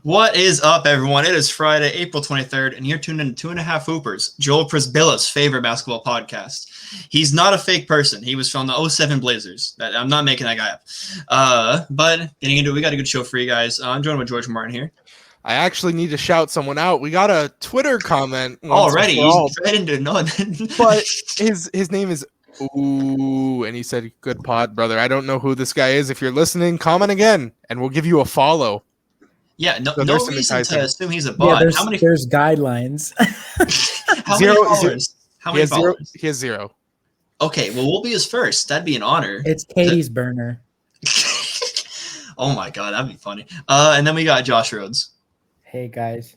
What is up, everyone? It is Friday, April 23rd, and you're tuned in to THHoopers, Joel Prisbilla's favorite basketball podcast. He's not a fake person. He was from the 07 Blazers. I'm not making that guy up. But getting into it, we got a good show for you guys. I'm joined with George Martin here. I actually need to shout someone out. We got a Twitter comment already. He's right into no, but his name is Ooh, and he said, "Good pod, brother. I don't know who this guy is. If you're listening, comment again, and we'll give you a follow." Yeah, no reason to assume he's a bot. Yeah, there's guidelines. How many followers? How many followers? He has 0. Okay, well, we'll be his first. That'd be an honor. It's Katie's burner. Oh my god, that'd be funny. And then we got Josh Rhodes. Hey guys.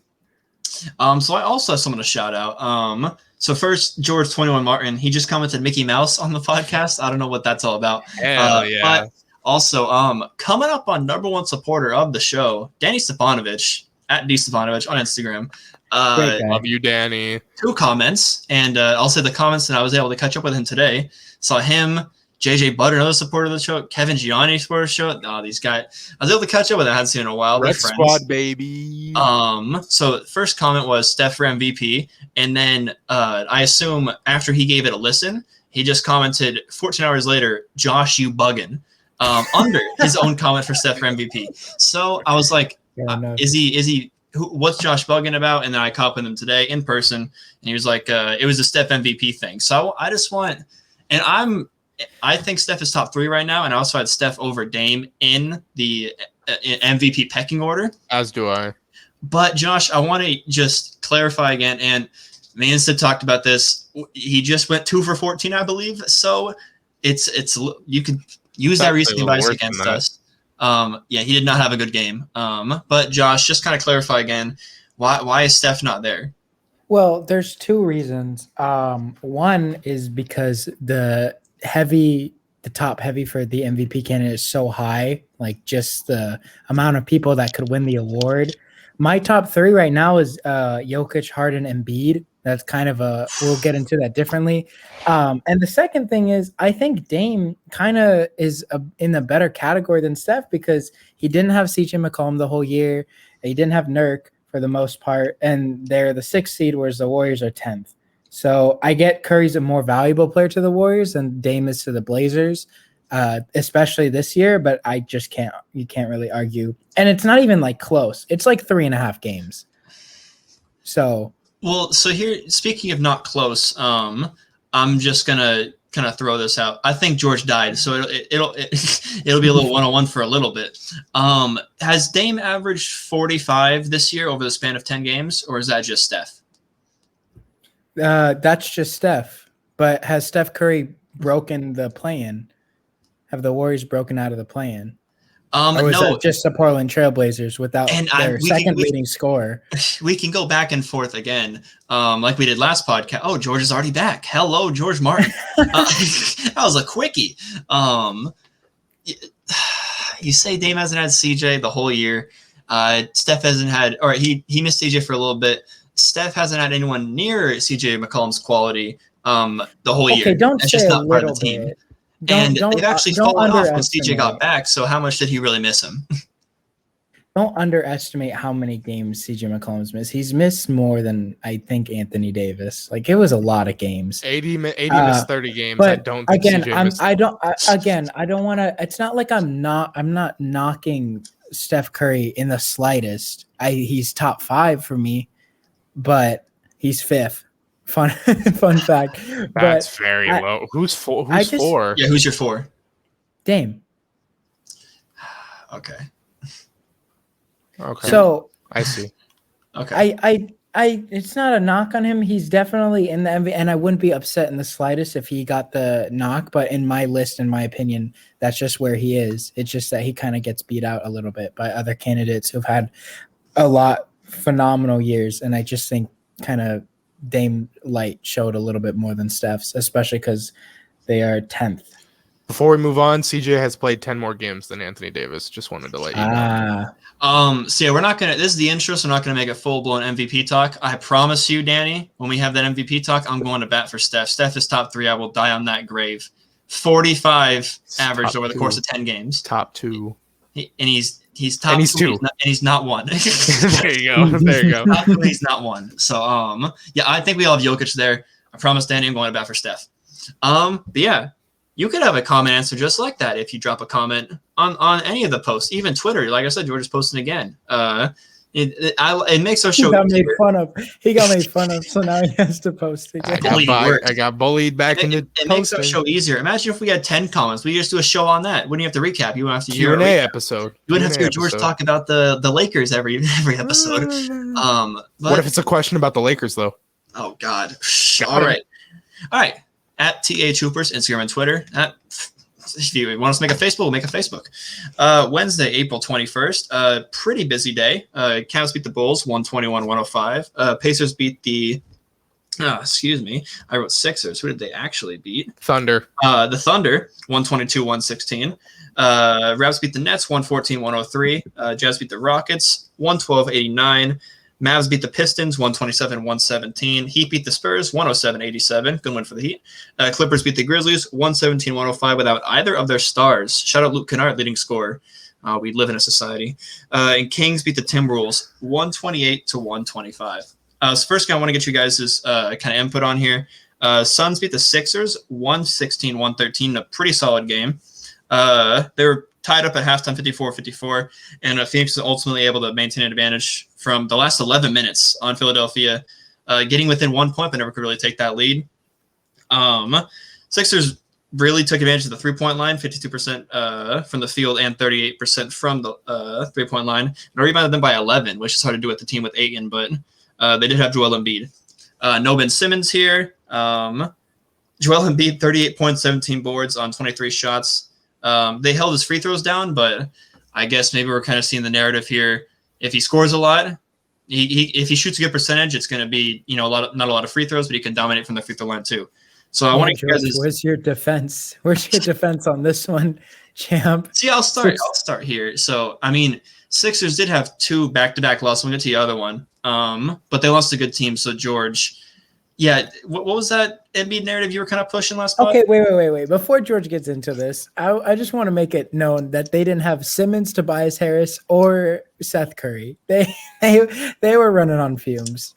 So I also have someone to shout out. So first, George 21 Martin. He just commented Mickey Mouse on the podcast. I don't know what that's all about. Hell yeah. But also, coming up on number one supporter of the show, Danny Stepanovich at DStepanovich on Instagram. Love you, Danny. 2 comments, and I'll say the comments that I was able to catch up with him today. Saw him, JJ Butter, another supporter of the show, Kevin Gianni, supporter of the show. Oh, these guys. I was able to catch up with them. I hadn't seen in a while. Red Squad, baby. So first comment was Steph for MVP, and then I assume after he gave it a listen, he just commented 14 hours later, "Josh, you buggin'." Under his own comment for Steph for MVP. So I was like, is he what's Josh bugging about? And then I caught up with him today in person, and he was like, it was a Steph MVP thing. So I just want, and I think Steph is top 3 right now, and I also had Steph over Dame in the MVP pecking order. As do I. But Josh, I want to just clarify again, and me and Sid talked about this. He just went 2 for 14, I believe. So it's you could use that recency bias against us. Yeah, he did not have a good game. But Josh, just kind of clarify again, why is Steph not there? Well, there's 2 reasons. One is because the top heavy for the MVP candidate is so high, like just the amount of people that could win the award. My top 3 right now is Jokic, Harden, and Embiid. That's kind of we'll get into that differently. And the second thing is, I think Dame kind of is in a better category than Steph because he didn't have CJ McCollum the whole year. He didn't have Nurk for the most part. And they're the 6th seed, whereas the Warriors are 10th. So I get Curry's a more valuable player to the Warriors than Dame is to the Blazers, especially this year. But I just you can't really argue. And it's not even like close. It's like 3.5 games. So. Well, so here, speaking of not close, I'm just gonna kind of throw this out. I think George died, so it'll be a little 101 for a little bit. Has Dame averaged 45 this year over the span of 10 games, or is that just Steph? That's just Steph. But has Steph Curry broken the play-in? Have the Warriors broken out of the play-in? Or was that just the Portland Trailblazers without their second leading scorer? We can go back and forth again, like we did last podcast. Oh, George is already back. Hello, George Martin. That was a quickie. You say Dame hasn't had CJ the whole year. Steph hasn't had, or he missed CJ for a little bit. Steph hasn't had anyone near CJ McCollum's quality the whole year. Okay, don't That's say just a not part of little the team. bit. And they've actually fallen off when CJ got back, so how much did he really miss him? Don't underestimate how many games CJ McCollum's missed. He's missed more than I think Anthony Davis. Like it was a lot of games. 80 missed 30 games. But I don't think I don't want to. It's not like I'm not knocking Steph Curry in the slightest. He's top 5 for me, but he's 5th. Fun fact. That's very low. Who's 4? Who's 4? Yeah, who's your 4? Dame. Okay. So I see. Okay. I it's not a knock on him. He's definitely in the MVP, and I wouldn't be upset in the slightest if he got the knock. But in my list, in my opinion, that's just where he is. It's just that he kind of gets beat out a little bit by other candidates who've had a lot phenomenal years, and I just think kind of Dame Light showed a little bit more than Steph's, especially because they are 10th. Before we move on, CJ has played 10 more games than Anthony Davis. Just wanted to let you know. So yeah, we're not gonna. This is the intro, so we're not gonna make a full blown MVP talk. I promise you, Danny, when we have that MVP talk, I'm going to bat for Steph. Steph is top 3. I will die on that grave. 45 averaged over the course of 10 games. Top 2. And he's He's top And he's 2, two. and he's not 1. There you go. There you go. Top 2, he's not 1. So yeah, I think we all have Jokic there. I promise Danny I'm going to bat for Steph. But yeah, you could have a comment answer just like that if you drop a comment on any of the posts, even Twitter. Like I said, George is posting again. It makes our show. He got made fun of, so now he has to post again. I got bullied back into it makes our show easier. Imagine if we had 10 comments. We just do a show on that. Wouldn't you have to recap? You wouldn't have to hear Q&A episode. You wouldn't have to hear George talk about the Lakers every episode. What if it's a question about the Lakers though? Oh God. All right. At THHoopers, Instagram and Twitter. If you want us to make a Facebook, we'll make a Facebook. Wednesday, April 21st. Pretty busy day. Cavs beat the Bulls 121-105. Pacers beat the I wrote Sixers. Who did they actually beat? Thunder. The Thunder 122-116. Raps beat the Nets 114-103. Jazz beat the Rockets 112-89. Mavs beat the Pistons 127-117. Heat beat the Spurs 107-87. Good win for the Heat. Clippers beat the Grizzlies 117-105 without either of their stars. Shout out Luke Kennard, leading scorer. We live in a society. And Kings beat the Timberwolves 128-125. So first thing I want to get you guys' kind of input on here. Suns beat the Sixers 116-113. A pretty solid game. They were tied up at halftime 54-54, and Phoenix was ultimately able to maintain an advantage from the last 11 minutes on Philadelphia, getting within 1 point, but never could really take that lead. Sixers really took advantage of the three-point line, 52% from the field and 38% from the three-point line, and rebounded them by 11, which is hard to do with the team with Ayton, but they did have Joel Embiid. No Ben Simmons here. Joel Embiid, 38 points, 17 boards on 23 shots. They held his free throws down, but I guess maybe we're kind of seeing the narrative here. If he scores a lot, if he shoots a good percentage, it's going to be not a lot of free throws, but he can dominate from the free throw line too. So I want to guys. Where's your defense? Where's your defense on this one, champ? See, I'll start here. So I mean, Sixers did have 2 back-to-back losses. We'll get to the other one, but they lost a good team. So George. Yeah, what was that Embiid narrative you were kind of pushing last pod? Okay, wait. Before George gets into this, I just want to make it known that they didn't have Simmons, Tobias Harris, or Seth Curry. They were running on fumes.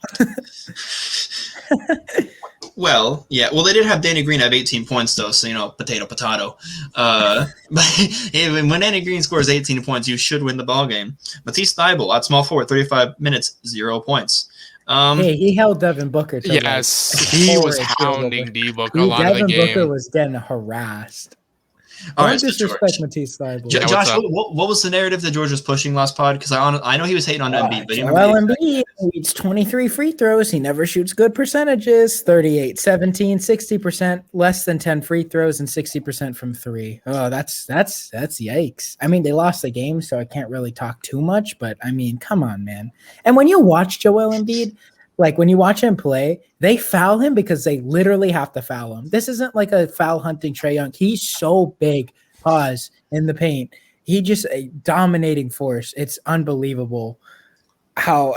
Well, yeah. Well, they did have Danny Green have 18 points, though, so, potato. But when Danny Green scores 18 points, you should win the ballgame. Matisse Thybulle, at small forward, 35 minutes, 0 points. He held Devin Booker. Yes, he was hounding D Booker a lot of the game. Devin Booker was getting harassed. Don't disrespect Matisse Thybulle. Josh, what was the narrative that George was pushing last pod? Because I know he was hating on Embiid. But Embiid needs 23 free throws. He never shoots good percentages. 38, 17, 60%, less than 10 free throws, and 60% from 3. Oh, that's yikes. I mean, they lost the game, so I can't really talk too much. But I mean, come on, man. And when you watch Joel Embiid, like when you watch him play, they foul him because they literally have to foul him. This isn't like a foul hunting Trae Young. He's so big, in the paint. He just a dominating force. It's unbelievable how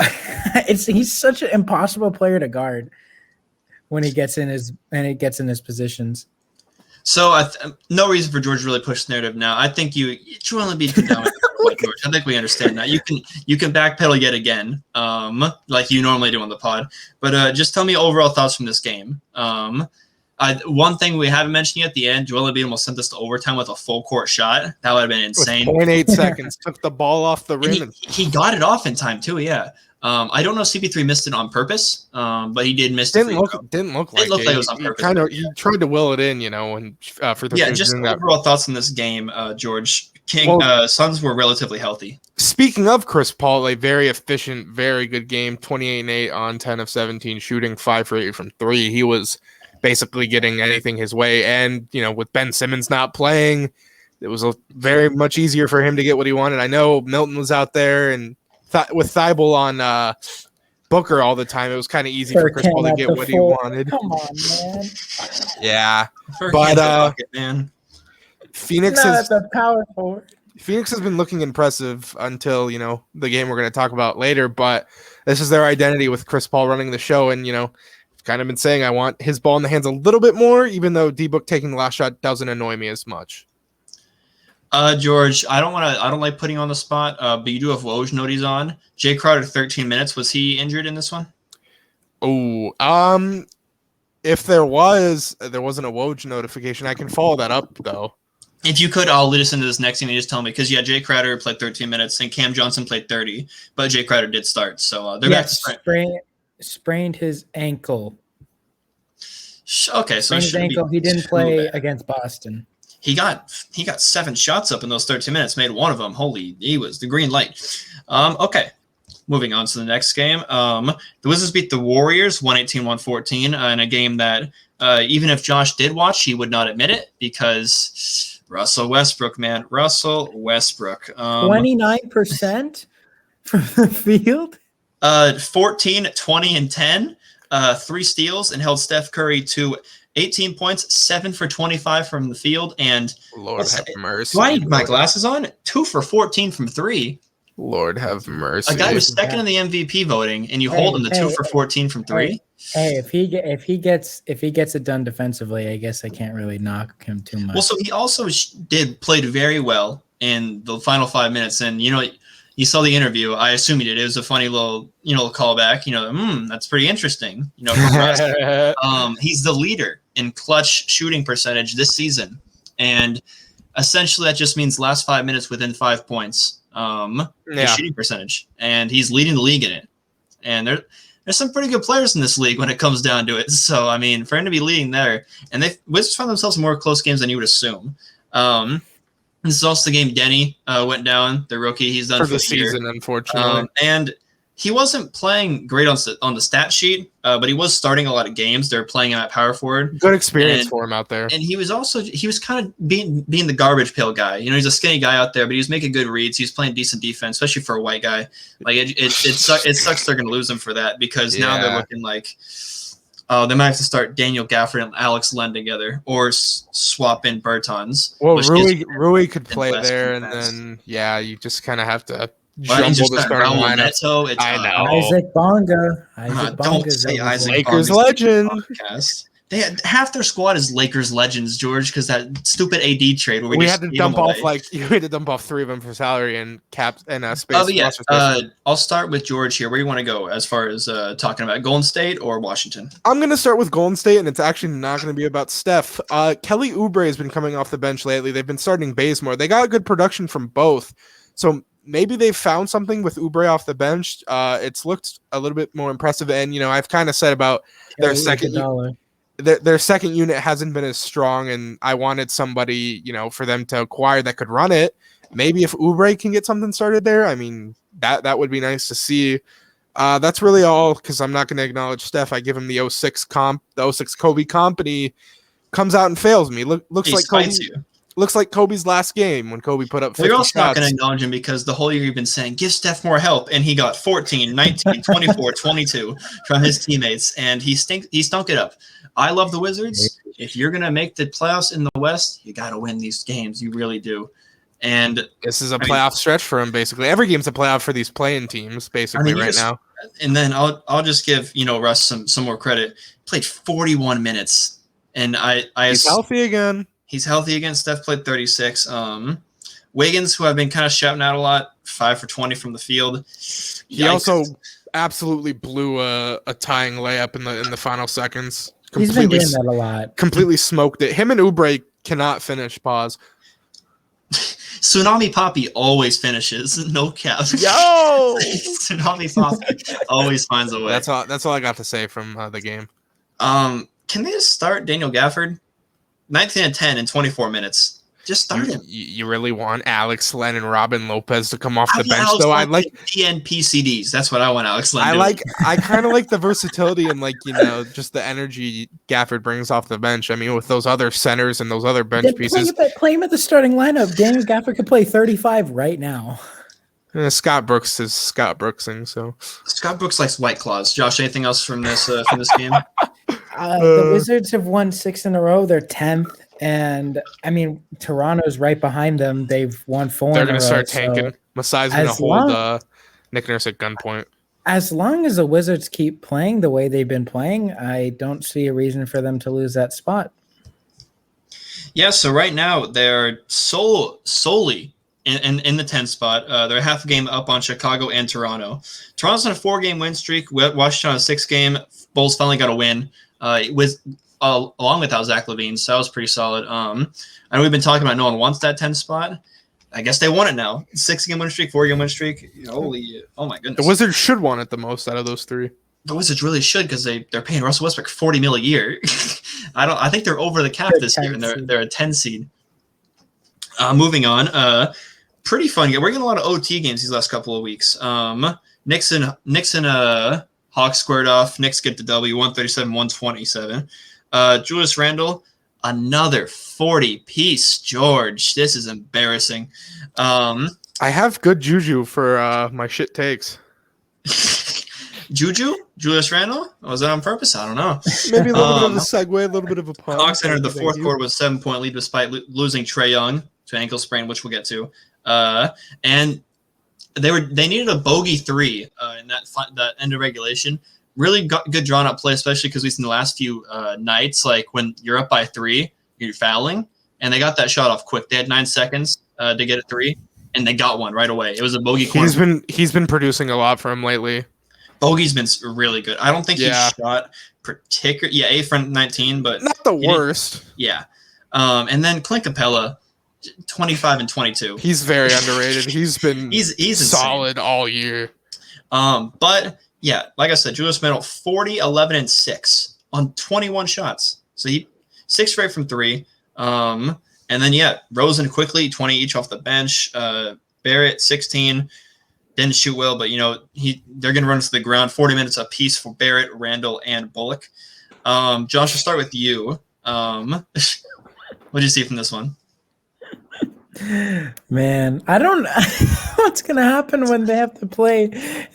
he's such an impossible player to guard when he gets in his positions. So no reason for George to really push the narrative now. I think Joel Embiid can dominate George. I think we understand that. You can backpedal yet again, like you normally do on the pod. But just tell me overall thoughts from this game. One thing we haven't mentioned yet at the end, Joel Embiid almost sent us to overtime with a full court shot. That would have been insane. 0.8 seconds, took the ball off the rim. He got it off in time too, yeah. I don't know if CP3 missed it on purpose, but he did miss it. Didn't look like it was on purpose. He tried to will it in, and for the just overall thoughts on this game, George. Suns were relatively healthy. Speaking of Chris Paul, a very efficient, very good game, 28-8 on 10 of 17 shooting, 5 for 8 from 3. He was basically getting anything his way, and with Ben Simmons not playing, it was very much easier for him to get what he wanted. I know Milton was out there, and with Thybulle on Booker all the time, it was kind of easy for Chris Paul to get what he wanted. Come on, man. Yeah, man. Phoenix is a power forward. Phoenix has been looking impressive until the game we're going to talk about later. But this is their identity with Chris Paul running the show, and kind of been saying I want his ball in the hands a little bit more, even though D-Book taking the last shot doesn't annoy me as much. George, I don't like putting you on the spot, but you do have Woj noties on. Jay Crowder, 13 minutes. Was he injured in this one? Oh, if there wasn't a Woj notification, I can follow that up though. If you could, I'll listen to this next thing and just tell me, because Jay Crowder played 13 minutes and Cam Johnson played 30, but Jay Crowder did start, so they're back to sprained his ankle. Okay, so his ankle. He didn't play against Boston. He got 7 shots up in those 13 minutes, made one of them. He was the green light. Okay, moving on to the next game. The Wizards beat the Warriors 118-114 in a game that even if Josh did watch, he would not admit it because Russell Westbrook, man. Russell Westbrook. 29% from the field? 14, 20, and 10. 3 steals and held Steph Curry to 18 points, 7 for 25 from the field, and Lord have mercy. Do I need my glasses on? 2 for 14 from 3. Lord have mercy. A guy was second in the MVP voting, and you hold him to 2 for 14 from 3. Hey, if he gets it done defensively, I guess I can't really knock him too much. Well, so he also played very well in the final 5 minutes, and you saw the interview. I assume you did. It was a funny little callback. That's pretty interesting. From Russ. He's the leader in clutch shooting percentage this season, and essentially that just means last 5 minutes within 5 points. Shooting percentage, and he's leading the league in it. And there's some pretty good players in this league when it comes down to it. So I mean, for him to be leading there, and Wizards found themselves more close games than you would assume. This is also the game Denny went down, the rookie. He's done for the season, unfortunately. And he wasn't playing great on the stat sheet, but he was starting a lot of games. They're playing him at power forward. Good experience for him out there. And he was kind of being the garbage pail guy. He's a skinny guy out there, but he was making good reads. He was playing decent defense, especially for a white guy. Like it sucks they're going to lose him for that, because now they're looking like they might have to start Daniel Gafford and Alex Len together, or swap in Bertans. Well, Rui could play there, and then you just kind of have to jumble the starting lineup. I know. Isaac Bonga. Don't say Isaac Lakers legend. They had half their squad is Lakers legends, George, because that stupid AD trade where we had to dump off you had to dump off 3 of them for salary and caps and space. I'll start with George here. Where do you want to go as far as talking about Golden State or Washington? I'm going to start with Golden State, and it's actually not going to be about Steph. Kelly Oubre has been coming off the bench lately. They've been starting Bazemore. They got good production from both, so maybe they've found something with Oubre off the bench. It's looked a little bit more impressive, and I've kind of said about their second. Their second unit hasn't been as strong, and I wanted somebody, for them to acquire that could run it. Maybe if Oubre can get something started there, I mean, that would be nice to see. That's really all, because I'm not going to acknowledge Steph. I give him the 06 Kobe comp, and he comes out and fails me. Looks like Kobe's last game when Kobe put up 50 We're also shots. not going to acknowledge him because the whole year you've been saying, give Steph more help, and he got 14, 19, 24, 22 from his teammates, and he stunk it up. I love the Wizards. If you're going to make the playoffs in the West, you got to win these games. You really do. And this is a playoff stretch for him, basically. Every game's a playoff for these playing teams, basically, now. And then I'll just give Russ some more credit. Played 41 minutes, and he's healthy again. He's healthy again. Steph played 36. Wiggins, who I've been kind of shouting out a lot, 5 for 20 from the field. He also absolutely blew a tying layup in the final seconds. He's been doing that a lot. Completely smoked it. Him and Oubre cannot finish. Pause. Tsunami Poppy always finishes. No cap. Yo! Tsunami Poppy always finds a way. That's all I got to say from the game. Can they just start Daniel Gafford? 19 and 10 in 24 minutes. Just start him. You really want Alex Len and Robin Lopez to come off the bench, though? I like DNPCDs. That's what I want Alex Len. I kind of like the versatility and just the energy Gafford brings off the bench. I mean, with those other centers and those other bench pieces. Play him at the starting lineup. Daniel Gafford could play 35 right now. Scott Brooks is Scott Brooksing. So Scott Brooks likes White Claws. Josh, anything else from this game? The Wizards have won 6 in a row. They're 10th. And, I mean, Toronto's right behind them. They've won 4 in a row. They're going to start tanking. Masai's going to hold Nick Nurse at gunpoint. As long as the Wizards keep playing the way they've been playing, I don't see a reason for them to lose that spot. Yeah, so right now they're solely in the 10th spot. They're half a game up on Chicago and Toronto. Toronto's on a 4-game win streak. Washington on a 6-game. Bulls finally got a win along without Zach LaVine, so that was pretty solid. I know we've been talking about no one wants that 10th spot. I guess they want it now. 6-game win streak, 4-game win streak. Oh my goodness. The Wizards should want it the most out of those three. The Wizards really should because they're paying Russell Westbrook $40 million a year. I think they're over the cap this year, and they're a 10 seed. Moving on, pretty fun game. We're getting a lot of OT games these last couple of weeks. Knicks and Hawks squared off. Knicks get the W, 137-127. Julius Randle, another 40-piece. George, this is embarrassing. I have good juju for my shit takes. Julius Randle? Was that on purpose? I don't know. Maybe a little bit of a segue, a little bit of a pun. Hawks entered the fourth quarter with a 7-point lead despite losing Trae Young to ankle sprain, which we'll get to. And they needed a bogey 3 in that end of regulation. Really good drawn up play, especially because we've seen the last few nights, like when you're up by 3, you're fouling, and they got that shot off quick. They had 9 seconds to get a 3, and they got one right away. It was a bogey corner. He's been producing a lot for him lately. Bogey's been really good. I don't think he shot particular. Yeah, 8 for 19, but not the worst. Yeah. And then Clint Capella, 25 and 22. He's very underrated. He's been he's solid all year. But yeah, like I said, Julius Randle 40, 11, and 6 on 21 shots. So he 6 straight from 3. And then Rosen quickly 20 each off the bench. Barrett 16. Didn't shoot well, but they're going to run to the ground. 40 minutes apiece for Barrett, Randall, and Bullock. Josh, we'll start with you. What did you see from this one? Man, I don't know what's going to happen when they have to play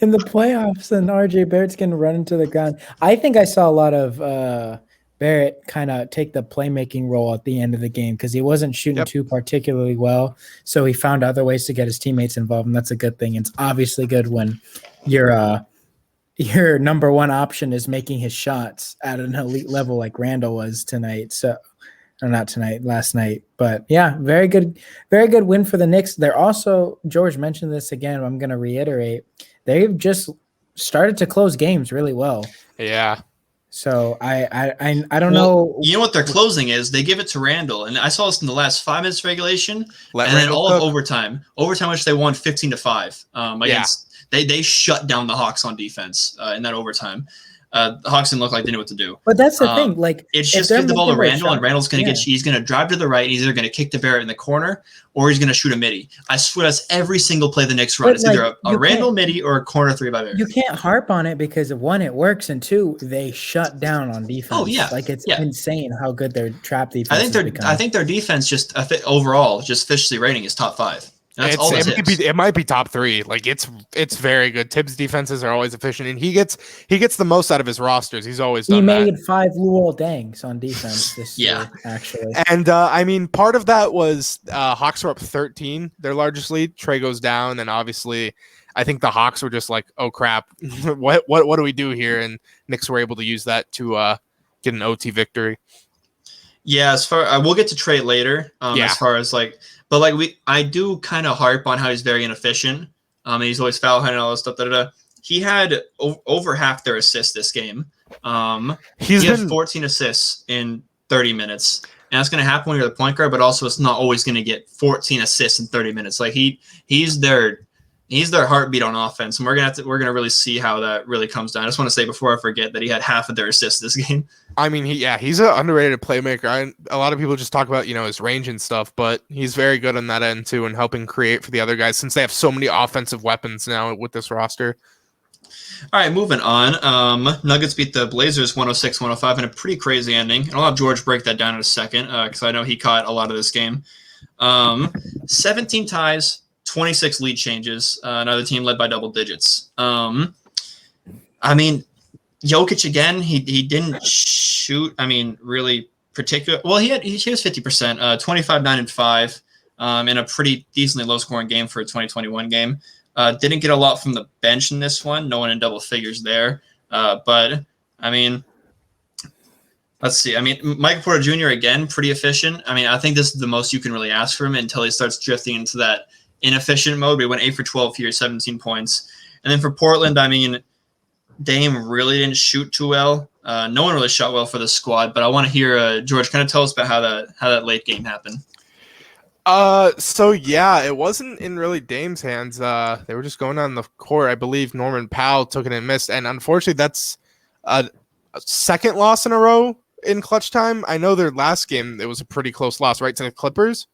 in the playoffs and RJ Barrett's going to run into the ground. I think I saw a lot of Barrett kind of take the playmaking role at the end of the game because he wasn't shooting too particularly well. So he found other ways to get his teammates involved, and that's a good thing. It's obviously good when your number one option is making his shots at an elite level like Randall was tonight. So, or not tonight, last night. But yeah, very good win for the Knicks. They're also, George mentioned this again, I'm going to reiterate, they've just started to close games really well. Yeah. So I don't know. You know what their closing is? They give it to Randall, and I saw this in the last 5 minutes of regulation, then all of overtime, which they won 15-5 against. They shut down the Hawks on defense in that overtime. The Hawks didn't look like they knew what to do. But that's the thing. Like, it's just give the ball to Randall, and Randall's going to he's going to drive to the right. And he's either going to kick to Barrett in the corner, or he's going to shoot a midi. I swear that's every single play the Knicks run. It's either a Randall midi or a corner 3 by Barrett. You can't harp on it because 1, it works, and 2, they shut down on defense. Oh yeah, like it's insane how good their trap defense. I think their defense just overall just officially rating is top 5. It might be top 3. Like it's very good. Tibbs defenses are always efficient, and he gets the most out of his rosters. He's always done that. He made 5 Luol Dangs on defense this year, actually. And I mean, part of that was Hawks were up 13, their largest lead. Trae goes down, and obviously, I think the Hawks were just like, "Oh crap, what do we do here?" And Knicks were able to use that to get an OT victory. Yeah, we'll get to Trae later. As far as like. But I do kind of harp on how he's very inefficient. And he's always foul hunting and all that stuff. He had over half their assists this game. He had 14 assists in 30 minutes, and that's going to happen when you're the point guard. But also, it's not always going to get 14 assists in 30 minutes. Like he's their heartbeat on offense, and we're gonna really see how that really comes down. I just want to say before I forget that he had half of their assists this game. I mean, he's an underrated playmaker. A lot of people just talk about his range and stuff, but he's very good on that end too, and helping create for the other guys since they have so many offensive weapons now with this roster. All right, moving on. Nuggets beat the Blazers 106-105 in a pretty crazy ending. And I'll have George break that down in a second because I know he caught a lot of this game. 17 ties. 26 lead changes. Another team led by double digits. I mean, Jokic again. He didn't shoot. I mean, really particular. Well, he was 50%. 25, 9, and 5. In a pretty decently low scoring game for a 2021 game. Didn't get a lot from the bench in this one. No one in double figures there. But I mean, Let's see. I mean, Michael Porter Jr. again, pretty efficient. I mean, I think this is the most you can really ask from him until he starts drifting into that inefficient mode. We went 8 for 12 here, 17 points. And then for Portland, I mean, Dame really didn't shoot too well. No one really shot well for the squad, but I want to hear George kind of tell us about how that late game happened. So yeah, it wasn't in really Dame's hands. They were just going on the court. I believe Norman Powell took it and missed, and unfortunately, that's a second loss in a row in clutch time. I know their last game it was a pretty close loss, right, to the Clippers.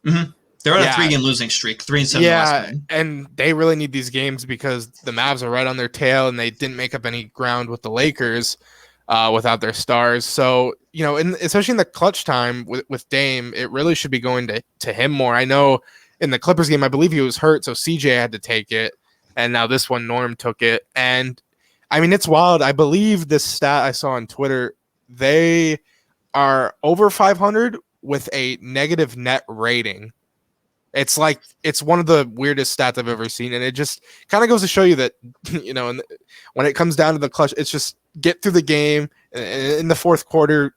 Mm-hmm. They're on a 3-game losing streak, 3-7 last game. And they really need these games because the Mavs are right on their tail, and they didn't make up any ground with the Lakers without their stars. So, especially in the clutch time with Dame, it really should be going to him more. I know in the Clippers game, I believe he was hurt, so CJ had to take it, and now this one, Norm took it. And, I mean, it's wild. I believe this stat I saw on Twitter, they are over 500 with a negative net rating. It's one of the weirdest stats I've ever seen, and it just kind of goes to show you that, when it comes down to the clutch, it's just get through the game in the fourth quarter,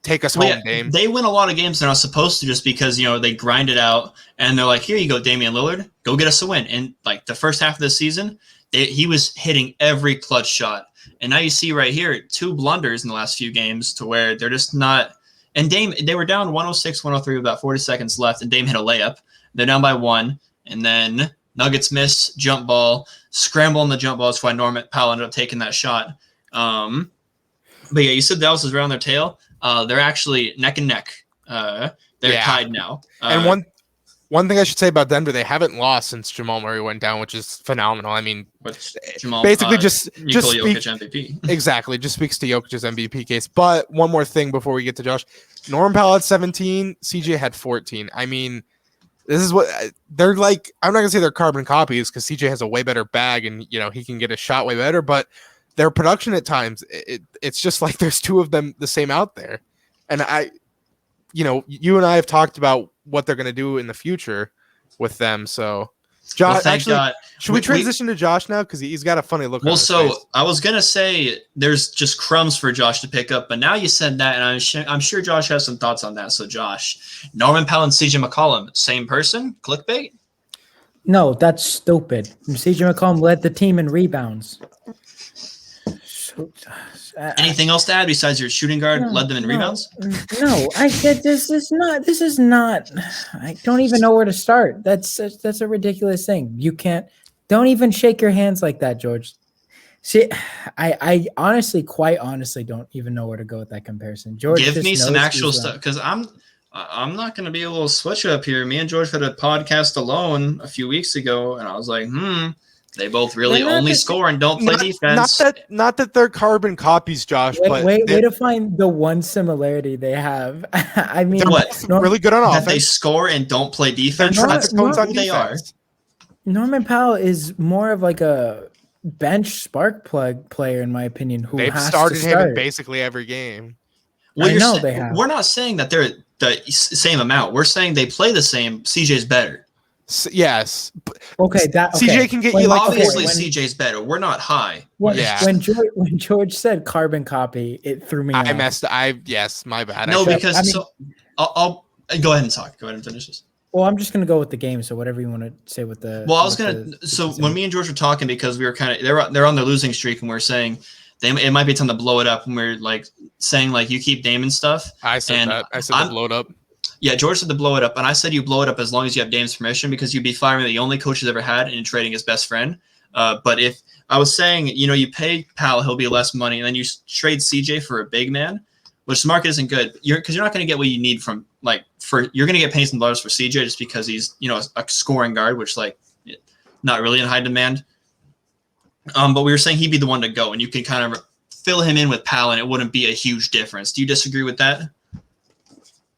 take us home, Dame. They win a lot of games they're not supposed to just because, they grind it out, and they're like, here you go, Damian Lillard, go get us a win. And like the first half of the season, he was hitting every clutch shot. And now you see right here, 2 blunders in the last few games to where they're just not. And Dame, they were down 106-103 with about 40 seconds left, and Dame hit a layup. They're down by 1, and then Nuggets miss, jump ball, scramble on the jump ball. That's why Norman Powell ended up taking that shot. But yeah, you said Dallas is around their tail. They're actually neck and neck. They're tied now. And one thing I should say about Denver, they haven't lost since Jamal Murray went down, which is phenomenal. I mean, basically just Jokic MVP. Exactly, just speaks to Jokic's MVP case. But one more thing before we get to Josh. Norman Powell had 17, CJ had 14. I mean, this is what they're like. I'm not gonna say they're carbon copies because CJ has a way better bag and he can get a shot way better. But their production at times, it's just like there's 2 of them the same out there. And you and I have talked about what they're gonna do in the future with them. So, Josh, should we transition to Josh now because he's got a funny look? Well, so face. I was gonna say there's just crumbs for Josh to pick up, but now you said that, and I'm sure Josh has some thoughts on that. So, Josh, Norman Powell and CJ McCollum, same person? Clickbait? No, that's stupid. CJ McCollum led the team in rebounds. Anything else to add besides your shooting guard led them in rebounds? No, I said this is not. I don't even know where to start. That's a ridiculous thing. Don't even shake your hands like that, George. See, I honestly, quite honestly, don't even know where to go with that comparison. George, give me some actual stuff because I'm not going to be a little switch up here. Me and George had a podcast alone a few weeks ago, and I was like, They both really only score and don't play defense. Not that they're carbon copies, Josh. Way to find the one similarity they have. I mean, they're really good on offense. That they score and don't play defense. That's who they are. Norman Powell is more of like a bench spark plug player, in my opinion. They've started him in basically every game. Well, they have. We're not saying that they're the same amount. We're saying they play the same. CJ's better. Yes. Okay. CJ can get you like obviously CJ's better. We're not high. When George said carbon copy, it threw me. Yes, my bad. No, because I'll go ahead and talk. Go ahead and finish this. Well, I'm just gonna go with the game. So whatever you want to say with the. Well, I was gonna. So when me and George were talking, because we were kind of they're on their losing streak, and we're saying it might be time to blow it up, and we're like saying like you keep Dame and stuff. I said to blow it up. Yeah, George said to blow it up, and I said you blow it up as long as you have Dame's permission because you'd be firing the only coach he's ever had and trading his best friend. But if I was saying, you pay Powell, he'll be less money, and then you trade CJ for a big man, which the market isn't good. Because you're not going to get what you need from you're going to get pennies and dollars for CJ just because he's a scoring guard, which not really in high demand. But we were saying he'd be the one to go, and you can kind of fill him in with Powell, and it wouldn't be a huge difference. Do you disagree with that?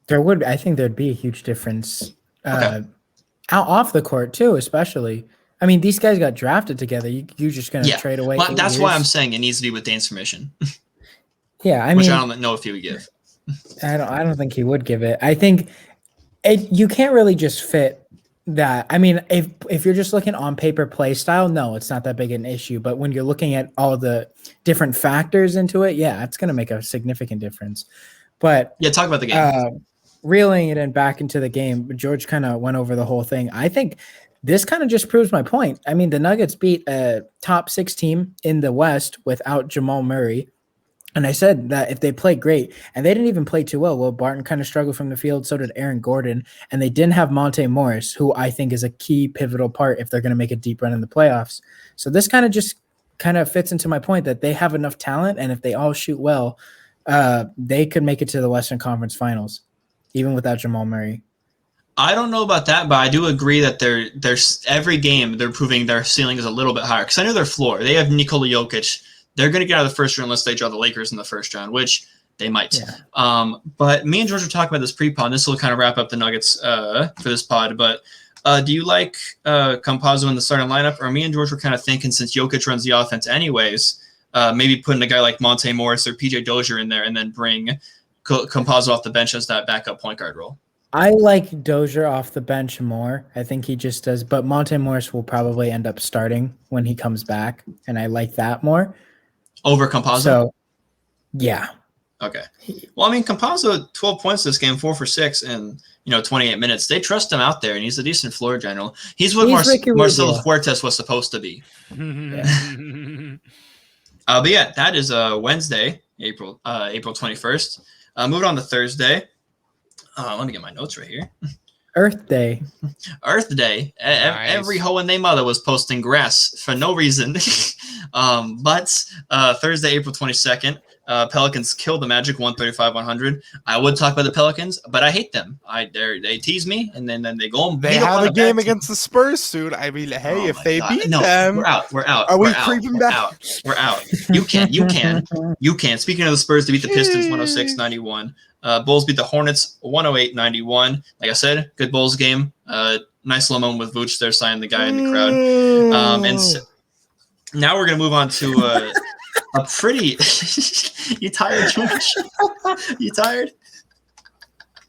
I think there'd be a huge difference out off the court too, especially. I mean, these guys got drafted together. You're just going to trade away. Well, that's why I'm saying it needs to be with Dane's permission. Yeah, which I don't know if he would give. I don't think he would give it. I think you can't really just fit that, I mean, if you're just looking on paper play style, no, it's not that big an issue. But when you're looking at all the different factors into it, yeah, it's going to make a significant difference. But Yeah, talk about the game. Reeling it in back into the game, George kind of went over the whole thing. I think this kind of just proves my point. I mean, the Nuggets beat a top 6 team in the West without Jamal Murray. And I said that if they play great, and they didn't even play too well. Will Barton kind of struggled from the field, so did Aaron Gordon. And they didn't have Monte Morris, who I think is a key pivotal part if they're going to make a deep run in the playoffs. So this kind of fits into my point that they have enough talent, and if they all shoot well, they could make it to the Western Conference Finals, even without Jamal Murray. I don't know about that, but I do agree that there's every game they're proving their ceiling is a little bit higher. Because I know their floor. They have Nikola Jokic. They're going to get out of the first round unless they draw the Lakers in the first round, which they might. Yeah. But me and George were talking about this pre-pod. This will kind of wrap up the Nuggets for this pod. But do you like Campazzo in the starting lineup? Or me and George were kind of thinking, since Jokic runs the offense anyways, maybe putting a guy like Monte Morris or PJ Dozier in there and then bring Campazzo off the bench as that backup point guard role. I like Dozier off the bench more. I think he just does. But Monte Morris will probably end up starting when he comes back, and I like that more. Over Campazzo? So, yeah. Okay. Well, I mean, Campazzo, 12 points this game, 4 for 6 in 28 minutes. They trust him out there, and he's a decent floor general. He's what Marcelo Fuertes was supposed to be. But yeah, that is Wednesday, April 21st. Moving on to Thursday. Let me get my notes right here. Earth Day. Earth Day. Nice. Every hoe and they mother was posting grass for no reason. But Thursday, April 22nd, Pelicans killed the Magic 135-100. I would talk about the Pelicans, but I hate them. They tease me, and then they go and they have a game against the Spurs soon. I mean, hey, if they beat them, we're out. Are we creeping back? We're out. You can. Speaking of the Spurs, to beat the Pistons 106-91. Bulls beat the Hornets 108-91. Like I said, good Bulls game. Nice little moment with Vooch there, signing the guy in the crowd. Now we're going to move on to a pretty – you tired, George? You tired?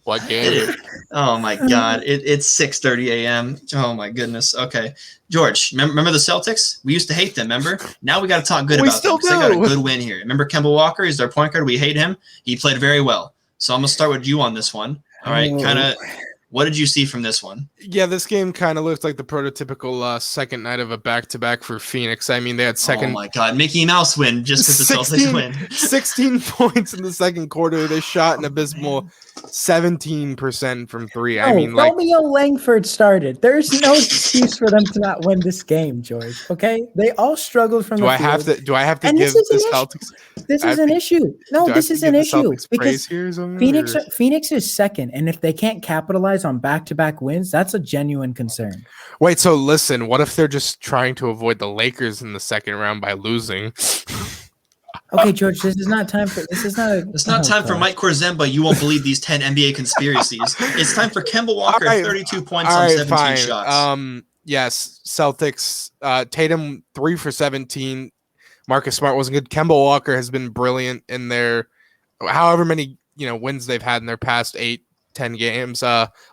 What game? Oh, my God. It's 6:30 a.m. Oh, my goodness. Okay. George, remember the Celtics? We used to hate them, remember? Now we got to talk good about them because they got a good win here. Remember Kemba Walker? He's their point guard. We hate him. He played very well. So I'm going to start with you on this one. All right, kind of what did you see from this one? Yeah, this game kind of looked like the prototypical second night of a back-to-back for Phoenix. I mean, they had second... Oh, my God. Mickey Mouse win just because the Celtics win. 16 points in the second quarter. They shot an abysmal 17% from three. I mean, Romeo Langford started. There's no excuse for them to not win this game, George. Okay? They all struggled from the field. Do I have to give the Celtics... This is an issue. No, this is an issue. Because Phoenix is second, and if they can't capitalize on back-to-back wins, that's a genuine concern. Wait, so listen, what if they're just trying to avoid the Lakers in the second round by losing? Okay, George, this is not time for Mike Korzemba. You won't believe these 10 NBA conspiracies. It's time for Kemba Walker, 32 points on 17 shots. Yes, Celtics, Tatum 3 for 17. Marcus Smart wasn't good. Kemba Walker has been brilliant in their however many wins they've had in their past 8-10 games.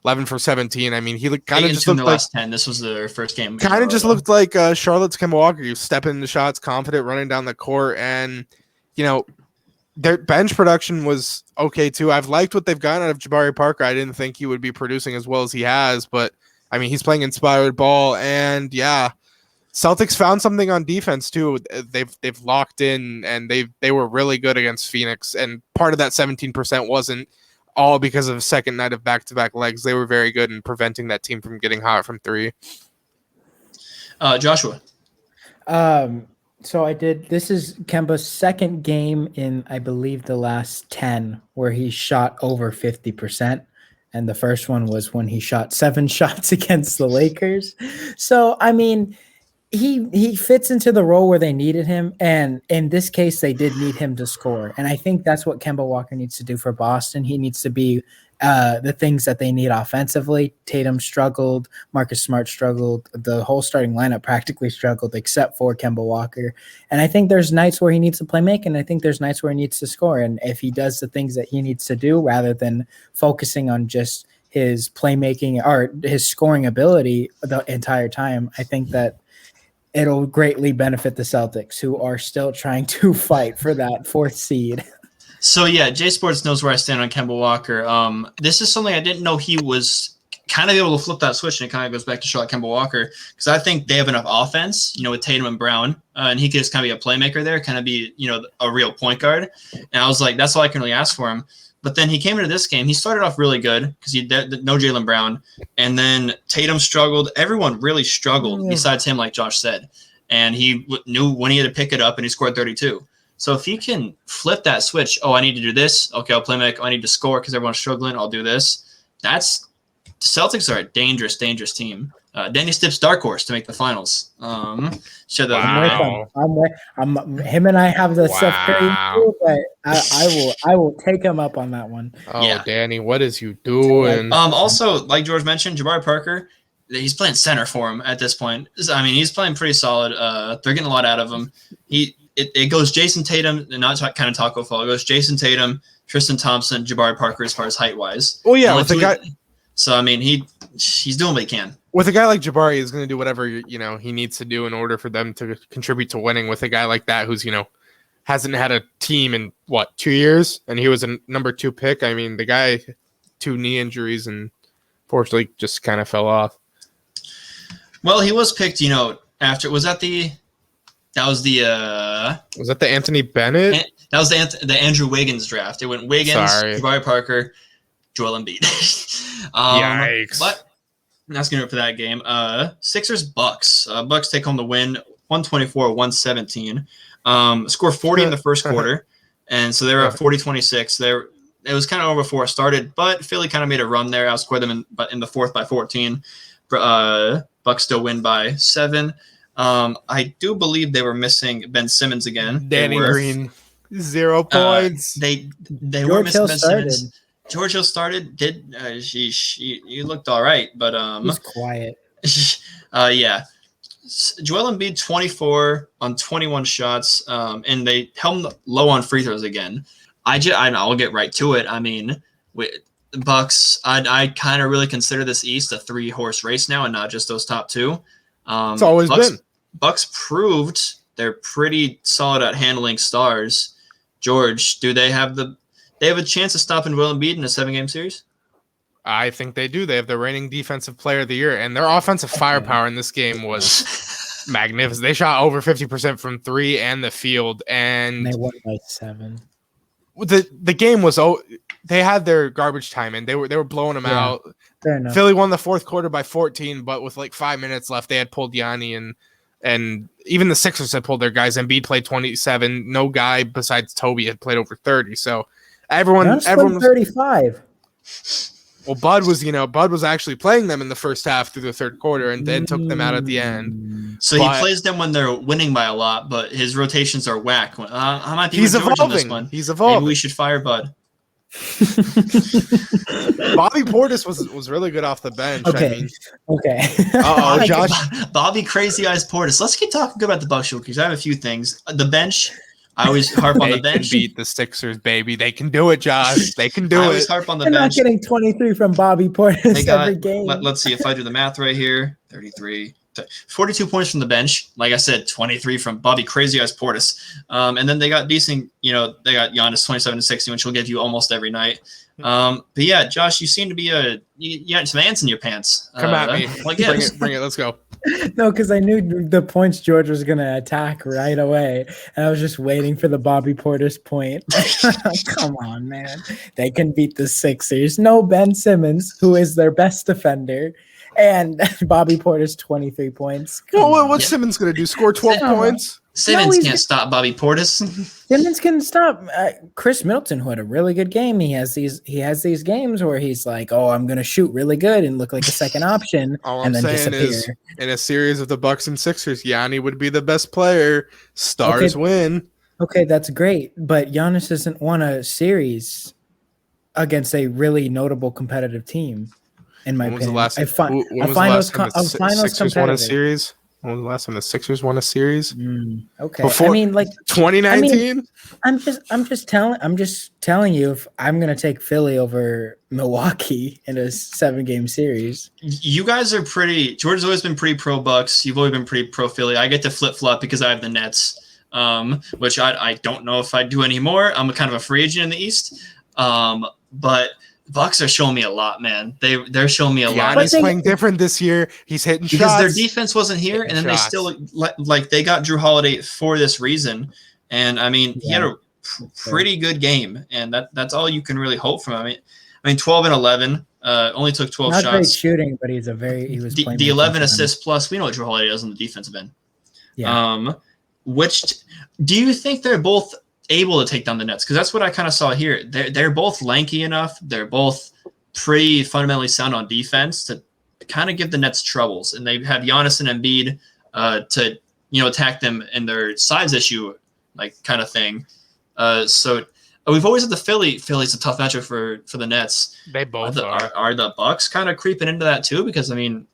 11 for 17. I mean, he kind of just looked like last 10. This was their first game. Kind of just looked like Charlotte's Kemba Walker. He was stepping into shots, confident, running down the court, and their bench production was okay too. I've liked what they've gotten out of Jabari Parker. I didn't think he would be producing as well as he has, but I mean, he's playing inspired ball, and yeah. Celtics found something on defense too. They've locked in, and they were really good against Phoenix. And part of that 17% wasn't all because of second night of back-to-back legs. They were very good in preventing that team from getting hot from three. Joshua. So I did. This is Kemba's second game in, I believe, the last 10 where he shot over 50%. And the first one was when he shot 7 shots against the Lakers. So, I mean, he fits into the role where they needed him, and in this case, they did need him to score. And I think that's what Kemba Walker needs to do for Boston. He needs to be the things that they need offensively. Tatum struggled, Marcus Smart struggled, the whole starting lineup practically struggled except for Kemba Walker. And I think there's nights where he needs to play make, and I think there's nights where he needs to score. And if he does the things that he needs to do rather than focusing on just his playmaking or his scoring ability the entire time, I think that it'll greatly benefit the Celtics, who are still trying to fight for that 4th seed. So yeah, J Sports knows where I stand on Kemba Walker. This is something I didn't know he was kind of able to flip that switch, and it kind of goes back to Charlotte Kemba Walker, because I think they have enough offense, with Tatum and Brown, and he could just kind of be a playmaker there, kind of be, a real point guard. And I was like, that's all I can really ask for him. But then he came into this game. He started off really good because he no Jaylen Brown, and then Tatum struggled. Everyone really struggled besides him, like Josh said. And he knew when he had to pick it up, and he scored 32. So if he can flip that switch, I need to do this. Okay, I'll play make. I need to score because everyone's struggling. I'll do this. The Celtics are a dangerous, dangerous team. Danny Stip's dark horse to make the finals. I'm him and I have the Steph Curry too, but I will take him up on that one. Oh, yeah. Danny, what is you doing? Also, like George mentioned, Jabari Parker, he's playing center for him at this point. I mean, he's playing pretty solid. They're getting a lot out of him. It goes Jason Tatum, and not kind of taco fall. It goes Jason Tatum, Tristan Thompson, Jabari Parker as far as height wise. Oh yeah, with the guy. So I mean, he's doing what he can. With a guy like Jabari, he's going to do whatever he needs to do in order for them to contribute to winning. With a guy like that, who's hasn't had a team in 2 years, and he was a number 2 pick. I mean, the guy 2 knee injuries and fortunately just kind of fell off. Well, he was picked. After was that the Anthony Bennett? That was the Andrew Wiggins draft. It went Wiggins, Jabari Parker, Joel Embiid. Yikes! But that's gonna do it for that game. Sixers Bucks. Bucks take home the win, 124-117. Score 40 in the first quarter, and so they were at 40-26. It was kind of over before it started, but Philly kind of made a run there. Outscored them in the fourth by 14. Bucks still win by 7. I do believe they were missing Ben Simmons again. Danny Green, 0 points. They were missing Ben Simmons. George Hill started. You looked all right, but he's quiet. Yeah. Joel Embiid 24 on 21 shots, and they held him low on free throws again. I'll get right to it. I mean, the Bucks. I kind of really consider this East a 3-horse race now, and not just those top 2. It's always been. Bucks proved they're pretty solid at handling stars. George, do they have a chance of stopping Joel Embiid in a 7-game series? I think they do. They have the reigning defensive player of the year, and their offensive firepower in this game was magnificent. They shot over 50% from 3 and the field, and they won by 7. The game was they had their garbage time, and they were blowing them out. Fair enough. Philly won the fourth quarter by 14, but with 5 minutes left, they had pulled Yanni, and even the Sixers had pulled their guys. Embiid played 27. No guy besides Toby had played over 30. So everyone was 35. Well, Bud was actually playing them in the first half through the third quarter, and then took them out at the end. So he plays them when they're winning by a lot, but his rotations are whack. I might be with George on this one. He's evolving. Maybe we should fire Bud. Bobby Portis was really good off the bench. Okay. Josh. Bobby Crazy Eyes Portis. Let's keep talking good about the Bucks because I have a few things. The bench. I always harp on the bench. They can beat the Sixers, baby. They can do it, Josh. They can do it. I always harp on the They're bench. Not getting 23 from Bobby Portis every game. Let's see if I do the math right here. 33. 42 points from the bench. Like I said, 23 from Bobby Crazy Eyes Portis. And then they got decent, they got Giannis 27-60, which will give you almost every night. But yeah, Josh, you seem to be you got some ants in your pants. Come at me. Bring it. Let's go. No, because I knew the points George was going to attack right away. And I was just waiting for the Bobby Portis point. Come on, man. They can beat the Sixers. No Ben Simmons, who is their best defender. And Bobby Portis, 23 points. What's Simmons going to do? Score 12 points? Simmons can't stop Bobby Portis. Simmons can stop Chris Middleton, who had a really good game. He has these games where he's like, "Oh, I'm going to shoot really good and look like a second option," and then disappear. Is, in a series of the Bucks and Sixers, Yanni would be the best player. Stars win. Okay, that's great, but Giannis hasn't won a series against a really notable competitive team. In my opinion, Sixers won a series? When was the last time the Sixers won a series? Okay. Before 2019? I'm just telling you if I'm gonna take Philly over Milwaukee in a 7-game series. You guys are pretty. George's always been pretty pro Bucks. You've always been pretty pro Philly. I get to flip flop because I have the Nets, which I don't know if I do anymore. I'm a kind of a free agent in the East, but Bucks are showing me a lot, man. They're showing me a lot. He's playing different this year. He's hitting because shots. Their defense wasn't here, and then they still like they got Drew Holiday for this reason. And I mean, he had a pretty good game, and that's all you can really hope from him. I mean, 12 and 11. Only took 12 Not shots. great shooting, but he was playing the 11 assists plus. We know what Drew Holiday does on the defensive end. Yeah. Which do you think they're both able to take down the Nets? Because that's what I kind of saw here. They're both lanky enough. They're both pretty fundamentally sound on defense to kind of give the Nets troubles. And they have Giannis and Embiid to attack them in their size issue, like kind of thing. So we've always had the Philly's a tough matchup for the Nets. They both are the Bucks kind of creeping into that too? Because I mean,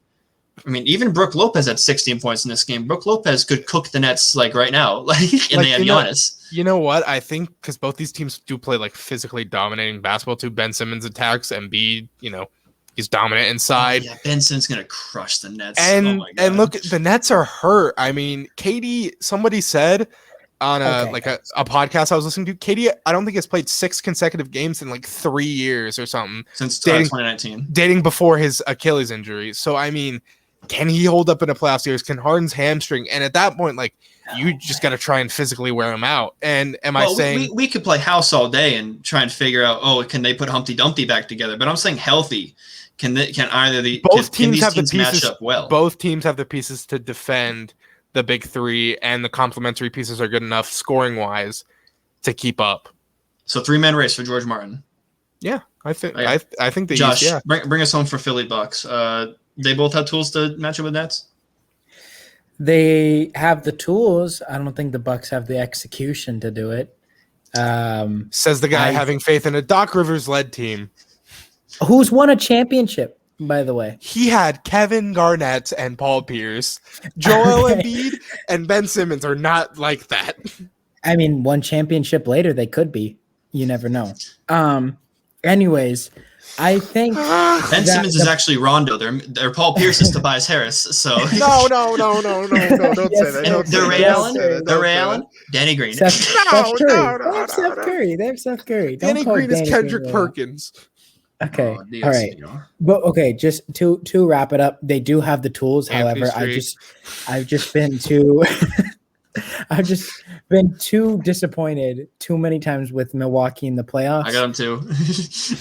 even Brook Lopez had 16 points in this game. Brook Lopez could cook the Nets like right now, and they have Giannis. You know what? I think because both these teams do play like physically dominating basketball too. Ben Simmons attacks, Embiid, he's dominant inside. Yeah, Ben Simmons gonna crush the Nets. And look, the Nets are hurt. I mean, KD. Somebody said on a podcast I was listening to, KD, I don't think has played 6 consecutive games in like 3 years or something since 2019, dating before his Achilles injury. So I mean, can he hold up in a playoff series? Can Harden's hamstring? And at that point, like, you just got to try and physically wear him out. And I saying we could play house all day and try and figure out, can they put Humpty Dumpty back together? But I'm saying healthy. Can these teams match up well? Both teams have the pieces to defend the big three, and the complementary pieces are good enough scoring wise to keep up. So 3-man race for George Martin. Yeah, I think I think Josh, bring us home for Philly Bucks. They both have tools to match up with Nets. They have the tools. I don't think the Bucks have the execution to do it. Says the guy having faith in a Doc Rivers-led team. Who's won a championship, by the way? He had Kevin Garnett and Paul Pierce. Joel Embiid and Ben Simmons are not like that. I mean, one championship later, they could be. You never know. Anyways, I think Ben Simmons is actually Rondo. They're Paul Pierce is Tobias Harris. So no, don't say that. They're Ray Allen, Danny Green. Steph Curry. They have Steph Curry. Danny Green is Kendrick Perkins. Okay, all right. But okay, just to wrap it up, they do have the tools. However, I've just been too disappointed too many times with Milwaukee in the playoffs. I got them too.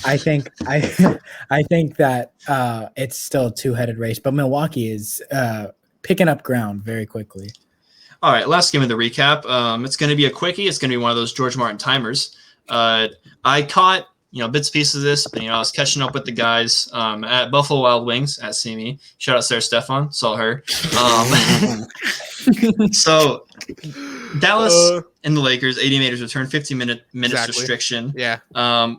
I think that it's still a 2-headed race, but Milwaukee is picking up ground very quickly. All right, last game of the recap. It's going to be a quickie. It's going to be one of those George Martin timers. I caught bits and pieces of this, but I was catching up with the guys at Buffalo Wild Wings at CME. Shout out Sarah Stefan, saw her. So Dallas and the Lakers, 80 meters return, 15 minutes restriction. Yeah.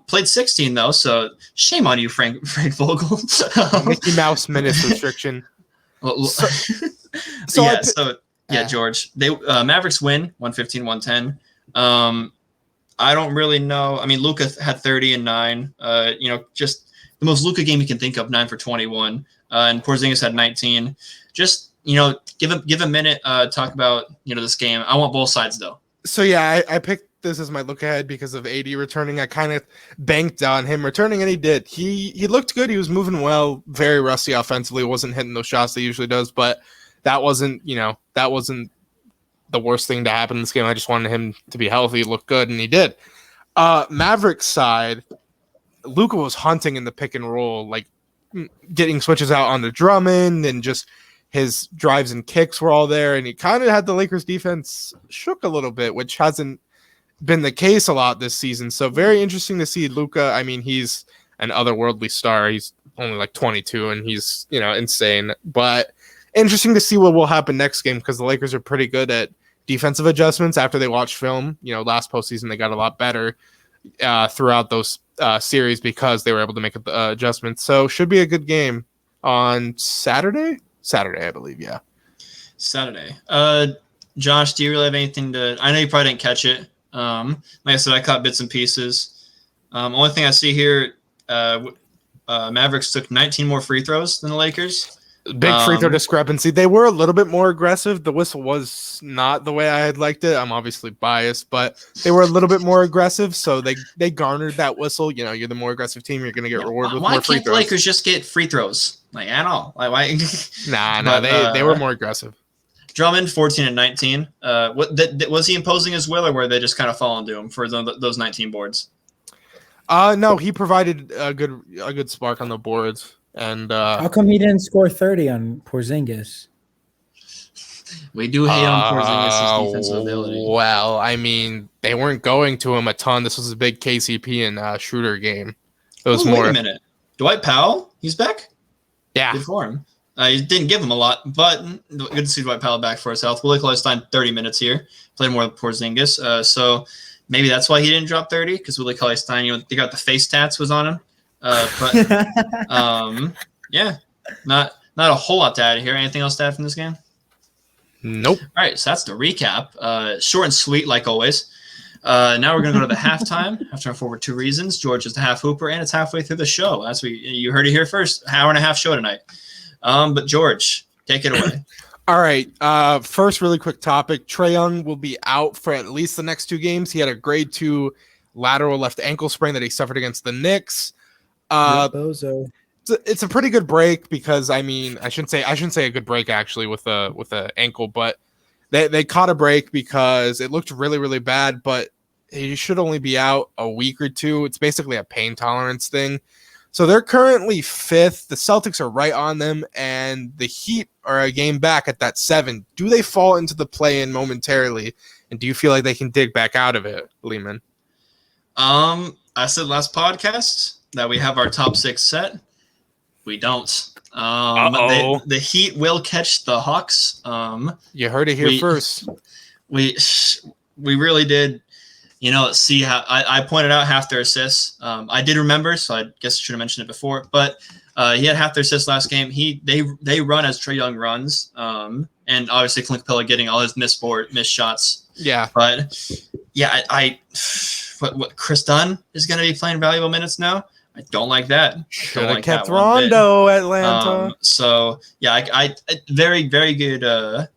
Played 16 though, so shame on you, Frank Vogel. Mickey Mouse minutes restriction. George. They Mavericks win 115-110. I don't really know. I mean, Luka had 30 and 9. Just the most Luka game you can think of, 9 for 21. And Porzingis had 19. Just give a minute. Talk about this game. I want both sides though. So yeah, I picked this as my look ahead because of AD returning. I kind of banked on him returning, and he did. He looked good. He was moving well. Very rusty offensively. Wasn't hitting those shots that he usually does, but that wasn't the worst thing to happen in this game. I just wanted him to be healthy, look good, and he did. Mavericks side, Luka was hunting in the pick and roll, like getting switches out on the Drummond, and just his drives and kicks were all there, and he kind of had the Lakers defense shook a little bit, which hasn't been the case a lot this season. So very interesting to see Luka. I mean, he's an otherworldly star. He's only like 22, and he's insane. But interesting to see what will happen next game, because the Lakers are pretty good at defensive adjustments after they watch film. Last postseason they got a lot better throughout those series because they were able to make adjustments. So should be a good game on Saturday, I believe. Yeah. Saturday. Josh, do you really have anything to? I know you probably didn't catch it. Like I said, I caught bits and pieces. Only thing I see here, Mavericks took 19 more free throws than the Lakers. Big free throw discrepancy. They were a little bit more aggressive. The whistle was not the way I had liked it. I'm obviously biased, but they were a little bit more aggressive, so they garnered that whistle. You know, you're the more aggressive team. You're going to get rewarded with more free throws. Why can't the Lakers just get free throws at all? Like why? Nah, they were more aggressive. Drummond 14 and 19. Was he imposing his will, or were they just kind of falling to him for those 19 boards? No, he provided a good spark on the boards. And how come he didn't score 30 on Porzingis? We do hate on Porzingis' defensive ability. Well, I mean, they weren't going to him a ton. This was a big KCP and Schroeder game. It was more. Wait a minute, Dwight Powell, he's back. Yeah, good for him. He didn't give him a lot, but good to see Dwight Powell back for his health. Willie Cauley-Stein 30 minutes here, played more with Porzingis. So maybe that's why he didn't drop 30 because Willie Cauley-Stein, they got the face tats was on him. Yeah, not a whole lot to add here. Anything else to add from this game? Nope. All right, so that's the recap. Short and sweet, like always. Now we're going to go to the halftime. Halftime for 2 reasons. George is the half hooper, and it's halfway through the show. You heard it here first. Hour and a half show tonight. But George, take it away. All right. First, really quick topic. Trae Young will be out for at least the next 2 games. He had a grade 2 lateral left ankle sprain that he suffered against the Knicks. It's a pretty good break because I shouldn't say a good break actually with a ankle, but they caught a break because it looked really, really bad, but he should only be out a week or 2. It's basically a pain tolerance thing. So they're currently 5th. The Celtics are right on them, and the Heat are a game back at that 7. Do they fall into the play-in momentarily, and do you feel like they can dig back out of it, Lehman? I said last podcast that we have our top 6 set. We don't. The Heat will catch the Hawks. You heard it here first. We really did. See how I pointed out half their assists. I did remember, so I guess I should have mentioned it before. But he had half their assists last game. They run as Trae Young runs, and obviously Clint Capella getting all his missed shots. Yeah, but yeah, what Chris Dunn is going to be playing valuable minutes now. I don't like that. Should have kept Rondo, Atlanta. So yeah, I very, very good.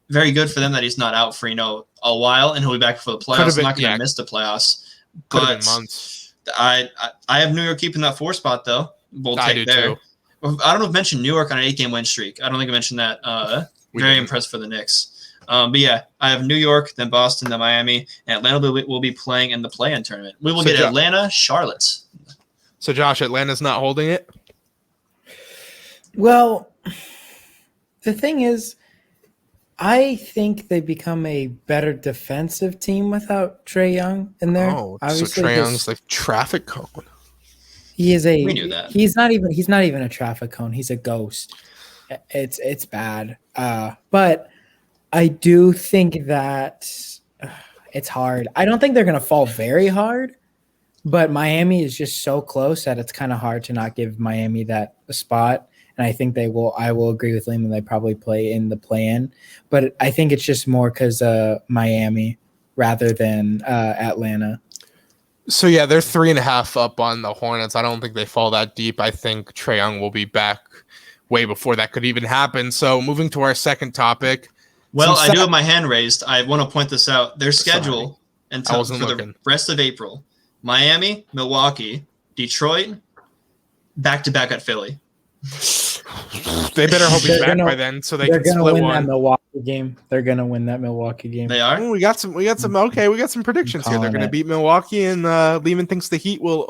Very good for them that he's not out for a while, and he'll be back for the playoffs. I'm not going to miss the playoffs, but months. I have New York keeping that 4 spot though. We'll take there. Too. I don't know if I mentioned New York on an 8-game win streak. I don't think I mentioned that. Very impressed for the Knicks. But yeah, I have New York, then Boston, then Miami, and Atlanta will be playing in the play-in tournament. We will get Atlanta, Charlotte. So Josh, Atlanta's not holding it? Well, the thing is, I think they become a better defensive team without Trae Young in there. Oh, obviously, so Trae Young's like traffic cone. He is we knew that. He's not even a traffic cone. He's a ghost. It's bad. But I do think that it's hard. I don't think they're gonna fall very hard, but Miami is just so close that it's kind of hard to not give Miami that spot. And I think they will. I will agree with Lehman. They probably play in the play-in, but I think it's just more because Miami rather than Atlanta. So yeah, they're 3.5 up on the Hornets. I don't think they fall that deep. I think Trae Young will be back way before that could even happen. So moving to our second topic. Well, I do have my hand raised. I want to point this out. Their schedule until for the rest of April: Miami, Milwaukee, Detroit, back-to-back at Philly. They better hope he's back by then, so they can split one. They're gonna win that Milwaukee game. They're gonna win that Milwaukee game. They are. We got some. Okay, we got some predictions here. They're gonna beat Milwaukee, and Lehman thinks the Heat will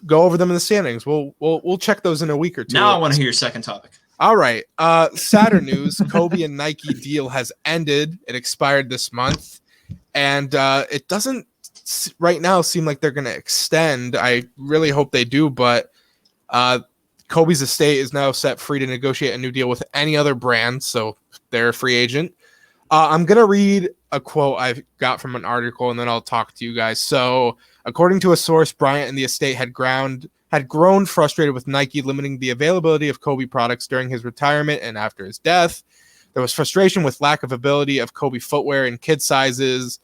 go over them in the standings. We'll check those in a week or 2. Now I want to hear your second topic. All right. Sadder news: Kobe and Nike deal has ended. It expired this month, and it doesn't right now seem like they're gonna extend. I really hope they do, but Kobe's estate is now set free to negotiate a new deal with any other brand, so they're a free agent. I'm going to read a quote I've got from an article, and then I'll talk to you guys. So, according to a source, Bryant and the estate had grown frustrated with Nike limiting the availability of Kobe products during his retirement and after his death. There was frustration with lack of ability of Kobe footwear in kid sizes,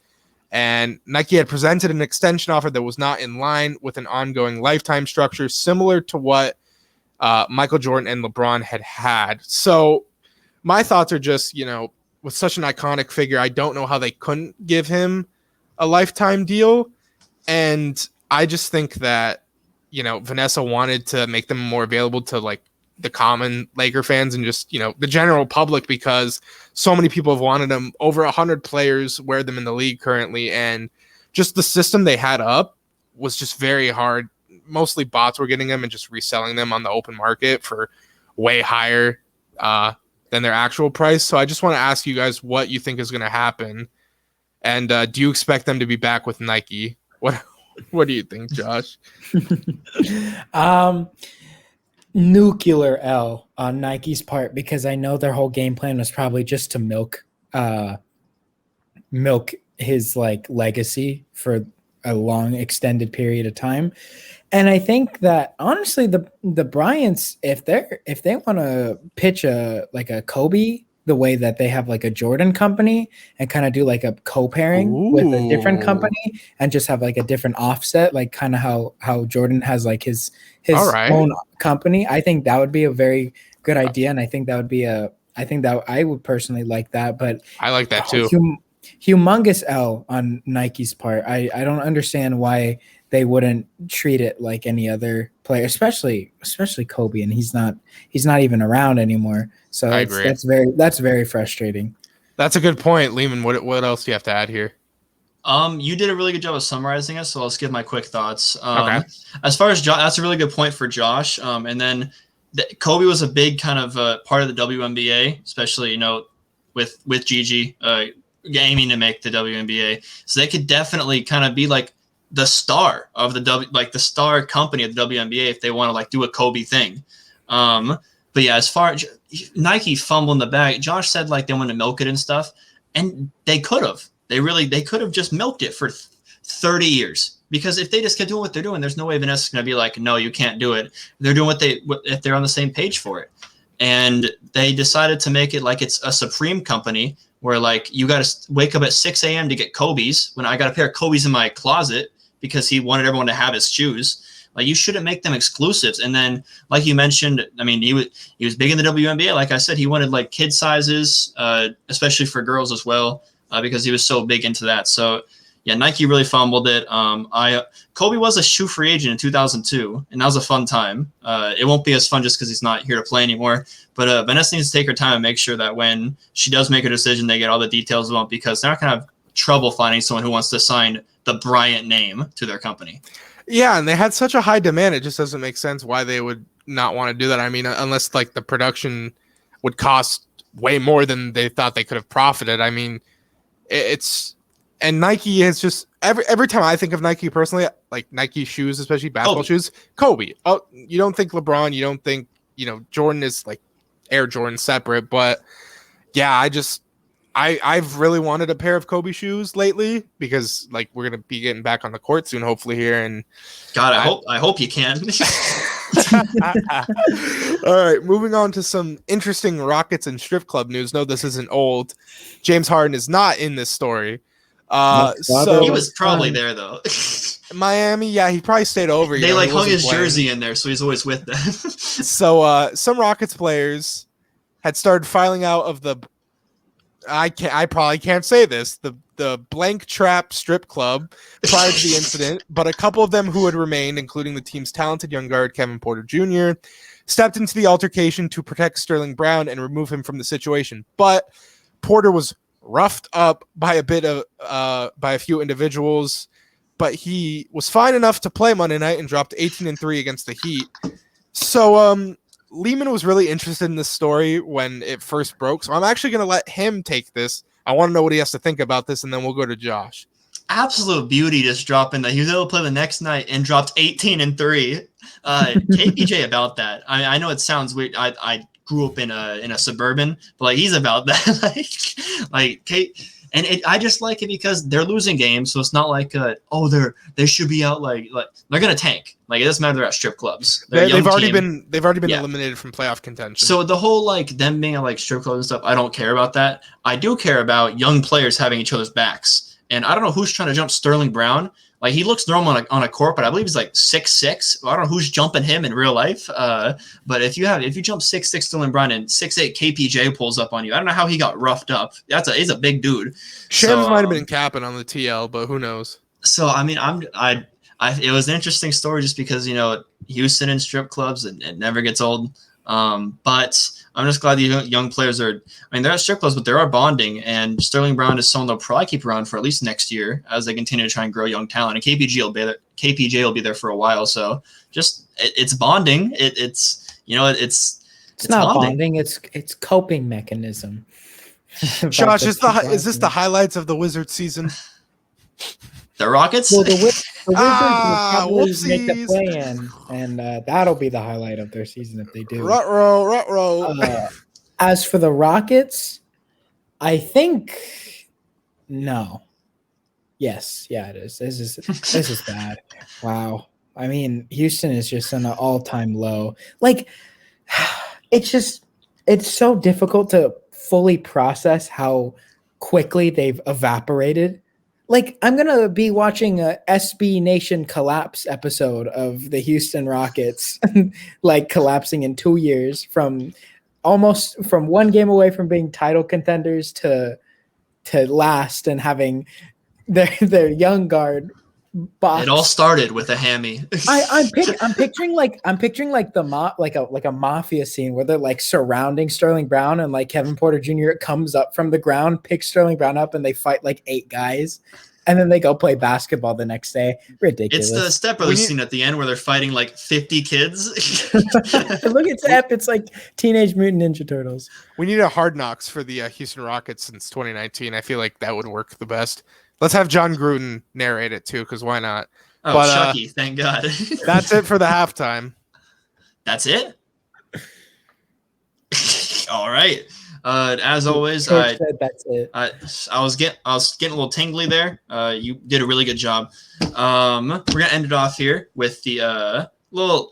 and Nike had presented an extension offer that was not in line with an ongoing lifetime structure similar to what Michael Jordan and LeBron had. So my thoughts are just, with such an iconic figure, I don't know how they couldn't give him a lifetime deal. And I just think that, Vanessa wanted to make them more available to like the common Laker fans and just, the general public, because so many people have wanted them. Over 100 players wear them in the league currently. And just the system they had up was just very hard. Mostly bots were getting them and just reselling them on the open market for way higher than their actual price. So I just want to ask you guys what you think is going to happen. And do you expect them to be back with Nike? What do you think, Josh? Nuclear L on Nike's part, because I know their whole game plan was probably just to milk his like legacy for a long extended period of time. And I think that honestly the Bryants, if they want to pitch a Kobe the way that they have like a Jordan company and kind of do like a co-pairing with a different company and just have like a different offset, like kind of how Jordan has like his own company, I think that would be a very good idea. And I think that I would personally like that, but I like that too. Humongous L on Nike's part. I don't understand why they wouldn't treat it like any other player, especially Kobe, and he's not even around anymore. So that's very frustrating. That's a good point, Lehman. What else do you have to add here? You did a really good job of summarizing it, so I'll just give my quick thoughts. Okay. As far as Josh, that's a really good point for Josh. And then Kobe was a big kind of part of the WNBA, especially with Gigi aiming to make the WNBA. So they could definitely kind of be like the star of the star company of the WNBA if they want to like do a Kobe thing. But yeah, as far as Nike fumbling the bag, Josh said like they want to milk it and stuff, and they could have. They could have just milked it for 30 years, because if they just kept doing what they're doing, there's no way Vanessa's going to be like, no, you can't do it. They're doing if they're on the same page for it. And they decided to make it like it's a Supreme company where like you got to wake up at 6 a.m. to get Kobe's, when I got a pair of Kobe's in my closet because he wanted everyone to have his shoes. Like, you shouldn't make them exclusives. And then, like you mentioned, I mean, he was big in the WNBA. Like I said, he wanted like kid sizes, especially for girls as well, because he was so big into that. So yeah, Nike really fumbled it. Kobe was a shoe free agent in 2002, and that was a fun time. It won't be as fun just because he's not here to play anymore. But Vanessa needs to take her time and make sure that when she does make her decision, they get all the details about, because they're not going to have trouble finding someone who wants to sign the Bryant name to their company. Yeah, and they had such a high demand, it just doesn't make sense why they would not want to do that. I mean, unless like the production would cost way more than they thought they could have profited. I mean, and Nike is just every time I think of Nike personally, like Nike shoes, especially basketball shoes, Kobe. Oh, you don't think LeBron, you don't think, Jordan is like Air Jordan separate, but yeah, I've really wanted a pair of Kobe shoes lately, because like we're gonna be getting back on the court soon, hopefully here. And God, I hope you can. All right, moving on to some interesting Rockets and strip club news. No, this isn't old. James Harden is not in this story. So he was probably there though. Miami, yeah, he probably stayed over. They hung his jersey in there, so he's always with them. So some Rockets players had started filing out of the I probably can't say this, the Blank Trap strip club prior to the incident, but a couple of them who had remained, including the team's talented young guard Kevin Porter Jr., stepped into the altercation to protect Sterling Brown and remove him from the situation. But Porter was roughed up by a few individuals, but he was fine enough to play Monday night and dropped 18-3 against the Heat. So Lehman was really interested in this story when it first broke, so I'm actually going to let him take this. I want to know what he has to think about this, and then we'll go to Josh. Absolute beauty just dropping that. He was able to play the next night and dropped 18-3. KPJ about that. I know it sounds weird. I grew up in a suburban, but like he's about that. like Kate, I just like it because they're losing games, so it's not like they should be out like they're gonna tank. Like it doesn't matter, they're at strip clubs. They've already been eliminated from playoff contention. So the whole like them being at like strip clubs and stuff, I don't care about that. I do care about young players having each other's backs. And I don't know who's trying to jump Sterling Brown. Like he looks normal on a court, but I believe he's like 6'6". I don't know who's jumping him in real life. But if you jump 6'6" Sterling Brown and 6'8" KPJ pulls up on you, I don't know how he got roughed up. He's a big dude. Shams might have been capping on the TL, but who knows? So I mean, it was an interesting story just because Houston and strip clubs and it never gets old. But I'm just glad the young players they're at strip clubs, but they are bonding, and Sterling Brown is someone they'll probably keep around for at least next year as they continue to try and grow young talent. And KPJ will be there for a while. So just it's bonding. It's not bonding. It's coping mechanism. Josh, is this the highlights of the Wizards season? The Rockets? Well, the Wizards will probably make a play-in, and that'll be the highlight of their season if they do. Ruh-roh. As for the Rockets, I think no. Yes, yeah, it is. This is bad. Wow. I mean, Houston is just on an all-time low. Like, it's so difficult to fully process how quickly they've evaporated. Like, I'm going to be watching a SB Nation collapse episode of the Houston Rockets, like collapsing in 2 years from one game away from being title contenders to last and having their young guard box. It all started with a hammy. I'm picturing a mafia scene where they're like surrounding Sterling Brown and like Kevin Porter Jr. comes up from the ground, picks Sterling Brown up, and they fight like 8 guys, and then they go play basketball the next day. Ridiculous. It's the Step Brothers scene at the end where they're fighting like 50 kids. Look at Steph. It's like Teenage Mutant Ninja Turtles. We need a Hard Knocks for the Houston Rockets since 2019. I feel like that would work the best. Let's have John Gruden narrate it too, because why not? Oh, but, Chucky, thank God. That's it for the halftime. That's it? All right. As always, said that's it. I was getting a little tingly there. You did a really good job. We're gonna end it off here with the little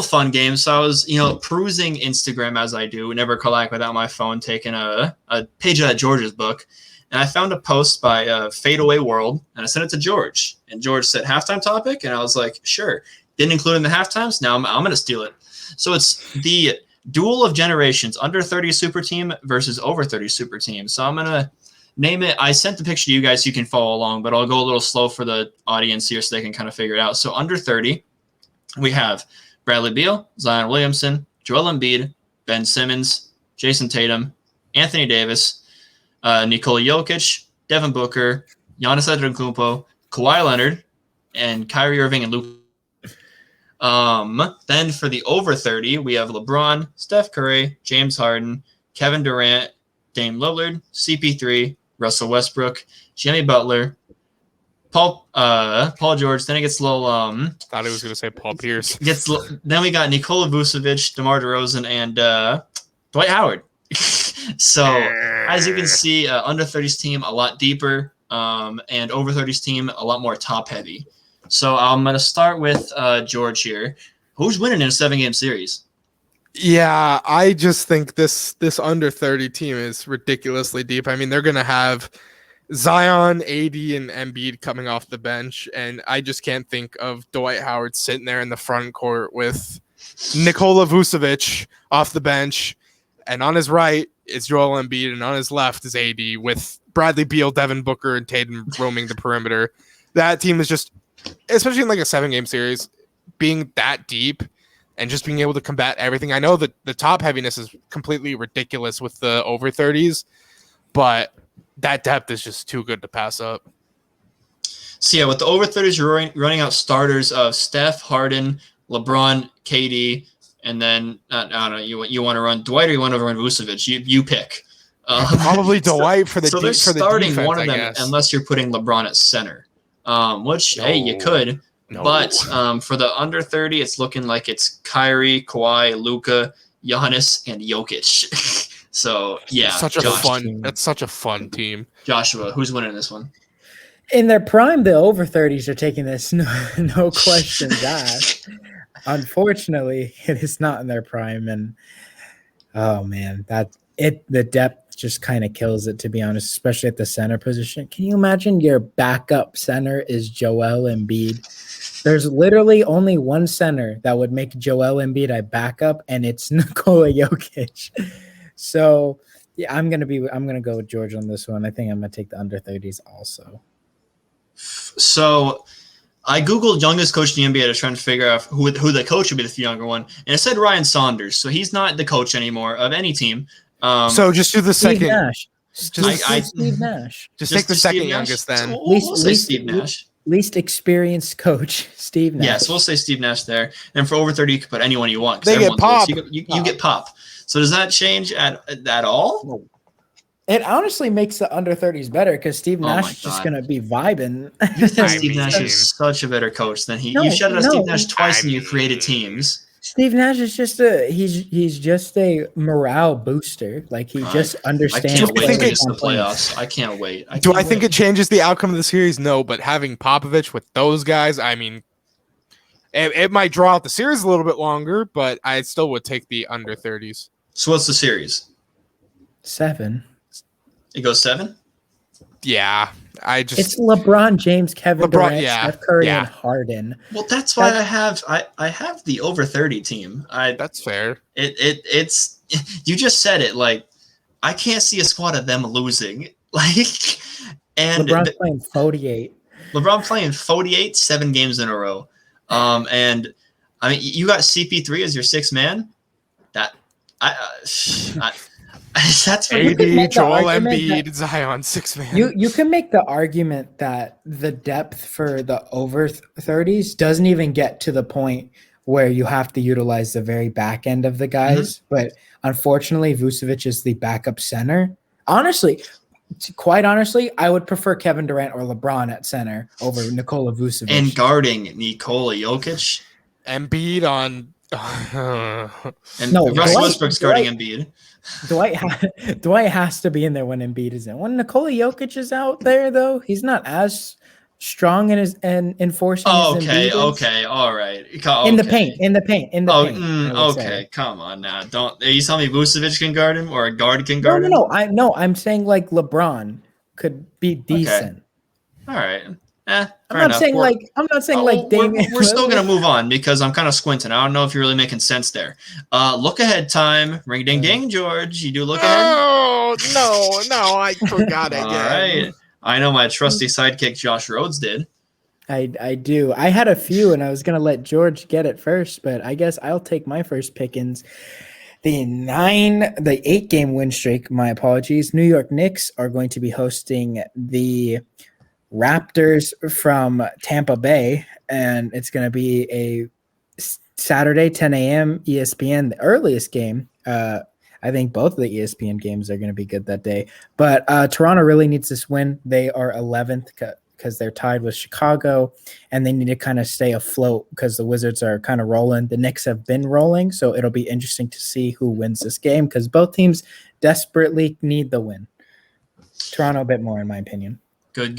fun game. So I was, perusing Instagram as I do, never collect without my phone, taking a page out of George's book. And I found a post by Fadeaway World, and I sent it to George. And George said, halftime topic? And I was like, sure. Didn't include it in the halftimes. Now I'm going to steal it. So it's the duel of generations, under 30 super team versus over 30 super team. So I'm going to name it. I sent the picture to you guys so you can follow along, but I'll go a little slow for the audience here so they can kind of figure it out. So under 30, we have Bradley Beal, Zion Williamson, Joel Embiid, Ben Simmons, Jason Tatum, Anthony Davis, Nikola Jokic, Devin Booker, Giannis Antetokounmpo, Kawhi Leonard, and Kyrie Irving and Luke. Then for the over 30, we have LeBron, Steph Curry, James Harden, Kevin Durant, Dame Lillard, CP3, Russell Westbrook, Jimmy Butler, Paul George. Then it gets a little. Thought he was going to say Paul Pierce. Then we got Nikola Vucevic, DeMar DeRozan, and Dwight Howard. So as you can see, under 30s team a lot deeper, and over 30s team a lot more top heavy. So I'm going to start with George here. Who's winning in a 7-game series? Yeah, I just think this under 30 team is ridiculously deep. I mean, they're going to have Zion, AD, and Embiid coming off the bench, and I just can't think of Dwight Howard sitting there in the front court with Nikola Vucevic off the bench, and on his right is Joel Embiid, and on his left is AD with Bradley Beal, Devin Booker, and Tatum roaming the perimeter. That team is just, especially in like a 7-game series, being that deep and just being able to combat everything. I know that the top heaviness is completely ridiculous with the over 30s, but that depth is just too good to pass up. So yeah, with the over 30s, you're running out starters of Steph, Harden, LeBron, KD, and then I don't know. You want to run Dwight or you want to run Vucevic? You pick. Probably Dwight for the so they're starting defense, one of them unless you're putting LeBron at center. Hey, you could. No. But for the under 30, it's looking like it's Kyrie, Kawhi, Luka, Giannis, and Jokic. So yeah, Such a fun. That's such a fun team. Joshua, who's winning this one? In their prime, the over 30s are taking this, no questions asked. Unfortunately, it is not in their prime, and oh man, the depth just kind of kills it, to be honest, especially at the center position. Can you imagine your backup center is Joel Embiid? There's literally only one center that would make Joel Embiid a backup, and it's Nikola Jokic. So yeah, I'm gonna go with George on this one. I think I'm gonna take the under 30s also. So I Googled youngest coach in the NBA to try and figure out who the coach would be the younger one. And it said Ryan Saunders. So he's not the coach anymore of any team. So just do the Steve second. Nash. Steve Nash. Just take the second youngest then. We'll say Steve Nash. Least experienced coach, Steve Nash. Yes, we'll say Steve Nash there. And for over 30, you can put anyone you want. They get Pop. You get Pop. So does that change at all? No. It honestly makes the under 30s better because Steve Nash is just going to be vibing. Steve Nash is such a better coach than he. You shouted out Steve Nash twice and you created teams. Steve Nash is just he's just a morale booster. Like he just understands. I can't wait to get to the playoffs. I can't wait. Do I think it changes the outcome of the series? No, but having Popovich with those guys, I mean, it might draw out the series a little bit longer, but I still would take the under 30s. So what's the series? 7. It goes 7? Yeah. It's LeBron James, Kevin Durant, Steph Curry, and Harden. Well, that's why I have the over 30 team. That's fair. It's you just said it, like I can't see a squad of them losing. Like and LeBron's playing 48. LeBron playing 48 7 games in a row. And I mean you got CP3 as your 6th man. That's AD, Joel Embiid, Zion, 6 man. You can make the argument that the depth for the over 30s doesn't even get to the point where you have to utilize the very back end of the guys. Mm-hmm. But unfortunately, Vucevic is the backup center. Quite honestly, I would prefer Kevin Durant or LeBron at center over Nikola Vucevic. And guarding Nikola Jokic. Embiid on... Russell Westbrook's guarding Embiid. Dwight has to be in there when Embiid is in. When Nikola Jokic is out there, though, he's not as strong in his enforcing. Okay, all right. Okay. In the paint. Okay, come on now. Are you telling me Vucevic can guard him or a guard can guard him? No. I'm saying like LeBron could be decent. Okay. All right. I'm not saying Damian. We're still gonna move on because I'm kind of squinting. I don't know if you're really making sense there. Look ahead time. Ring ding ding, George. You do look ahead. Oh no, I forgot again. All right. I know my trusty sidekick Josh Rhodes did. I do. I had a few, and I was gonna let George get it first, but I guess I'll take my first pickings. The 8-game win streak. My apologies. New York Knicks are going to be hosting the Raptors from Tampa Bay, and it's going to be a Saturday 10 a.m. ESPN, the earliest game. I think both of the ESPN games are going to be good that day, but Toronto really needs this win. They are 11th because they're tied with Chicago, and they need to kind of stay afloat because the Wizards are kind of rolling. The Knicks have been rolling, so it'll be interesting to see who wins this game because both teams desperately need the win. Toronto a bit more, in my opinion. Good.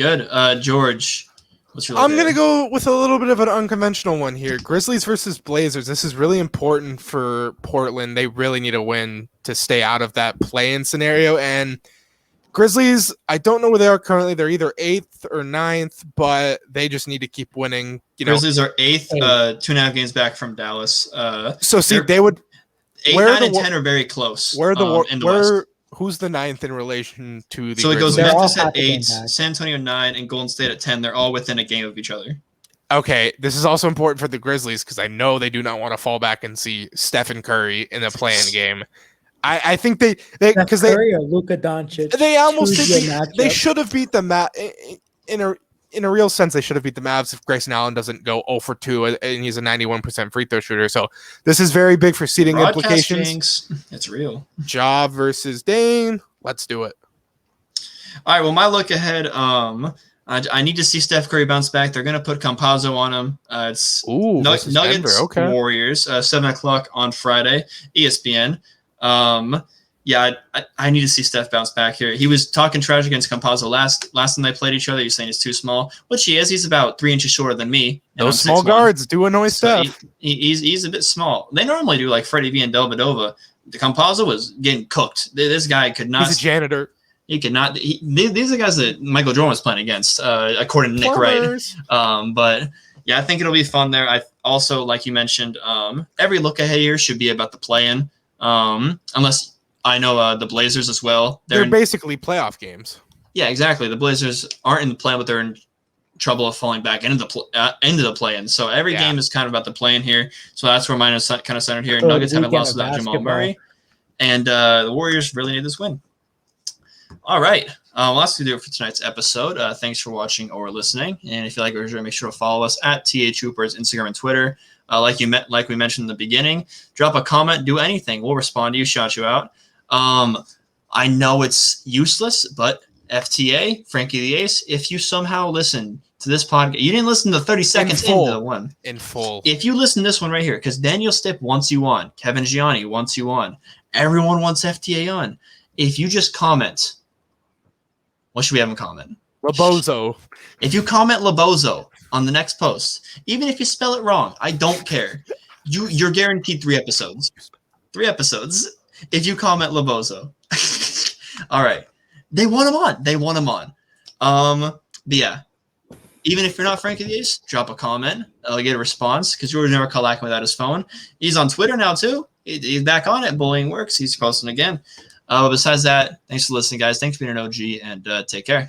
George, what's your I'm going to go with a little bit of an unconventional one here. Grizzlies versus Blazers. This is really important for Portland. They really need a win to stay out of that play-in scenario. And Grizzlies, I don't know where they are currently. They're either 8th or 9th, but they just need to keep winning. Grizzlies are 8th, 2.5 games back from Dallas. They would 8, 9, and 10 are very close. Where in the West. Who's the 9th in relation to the? So it goes Grizzlies? Memphis at 8, San Antonio 9, and Golden State at 10. They're all within a game of each other. Okay, this is also important for the Grizzlies because I know they do not want to fall back and see Steph and Curry in the play-in game. I think they because Curry or Luka Doncic. They should have beat the Mavs in a real sense. They should have beat the Mavs if Grayson Allen doesn't go 0 for 2 and he's a 91% free throw shooter. So this is very big for seeding implications. It's real. Ja versus Dame. Let's do it. All right. Well, my look ahead. I need to see Steph Curry bounce back. They're going to put Campazzo on him. It's Nuggets, Warriors, 7:00 on Friday, ESPN. Yeah, I need to see Steph bounce back here. He was talking trash against Campazzo last time they played each other. He's saying he's too small, which he is. He's about 3 inches shorter than me. Those small guards do annoy Steph. He's a bit small. They normally do like Freddie V and Delvedova. The Campazzo was getting cooked. This guy could not. He's a janitor. He could not. These are guys that Michael Jordan was playing against, according to Nick Wright. But yeah, I think it'll be fun there. I also, like you mentioned, every look ahead here should be about the play-in, unless. I know the Blazers as well. They're basically playoff games. Yeah, exactly. The Blazers aren't in the play, but they're in trouble of falling back into the play-in. So every game is kind of about the play-in here. So that's where mine is kind of centered here. Nuggets haven't lost without Jamal Murray, and the Warriors really need this win. All right. Well, that's going to do it for tonight's episode. Thanks for watching or listening. And if you like our show, make sure to follow us at THHoopers, Instagram and Twitter. Like we mentioned in the beginning, drop a comment, do anything. We'll respond to you, shout you out. I know it's useless, but FTA, Frankie the Ace, if you somehow listen to this podcast, you didn't listen to 30 seconds into the one. In full. If you listen to this one right here, because Daniel Stip wants you on, Kevin Gianni wants you on, everyone wants FTA on. If you just comment, what should we have in comment? Labozo. If you comment Labozo on the next post, even if you spell it wrong, I don't care. You're guaranteed 3 episodes. 3 episodes. If you comment Labozo. All right. They want him on. But yeah. Even if you're not Frankie the Ace, drop a comment. I'll get a response because George never called Ackman without his phone. He's on Twitter now too. He's back on it. Bullying works. He's posting again. Besides that, thanks for listening, guys. Thanks for being an OG and take care.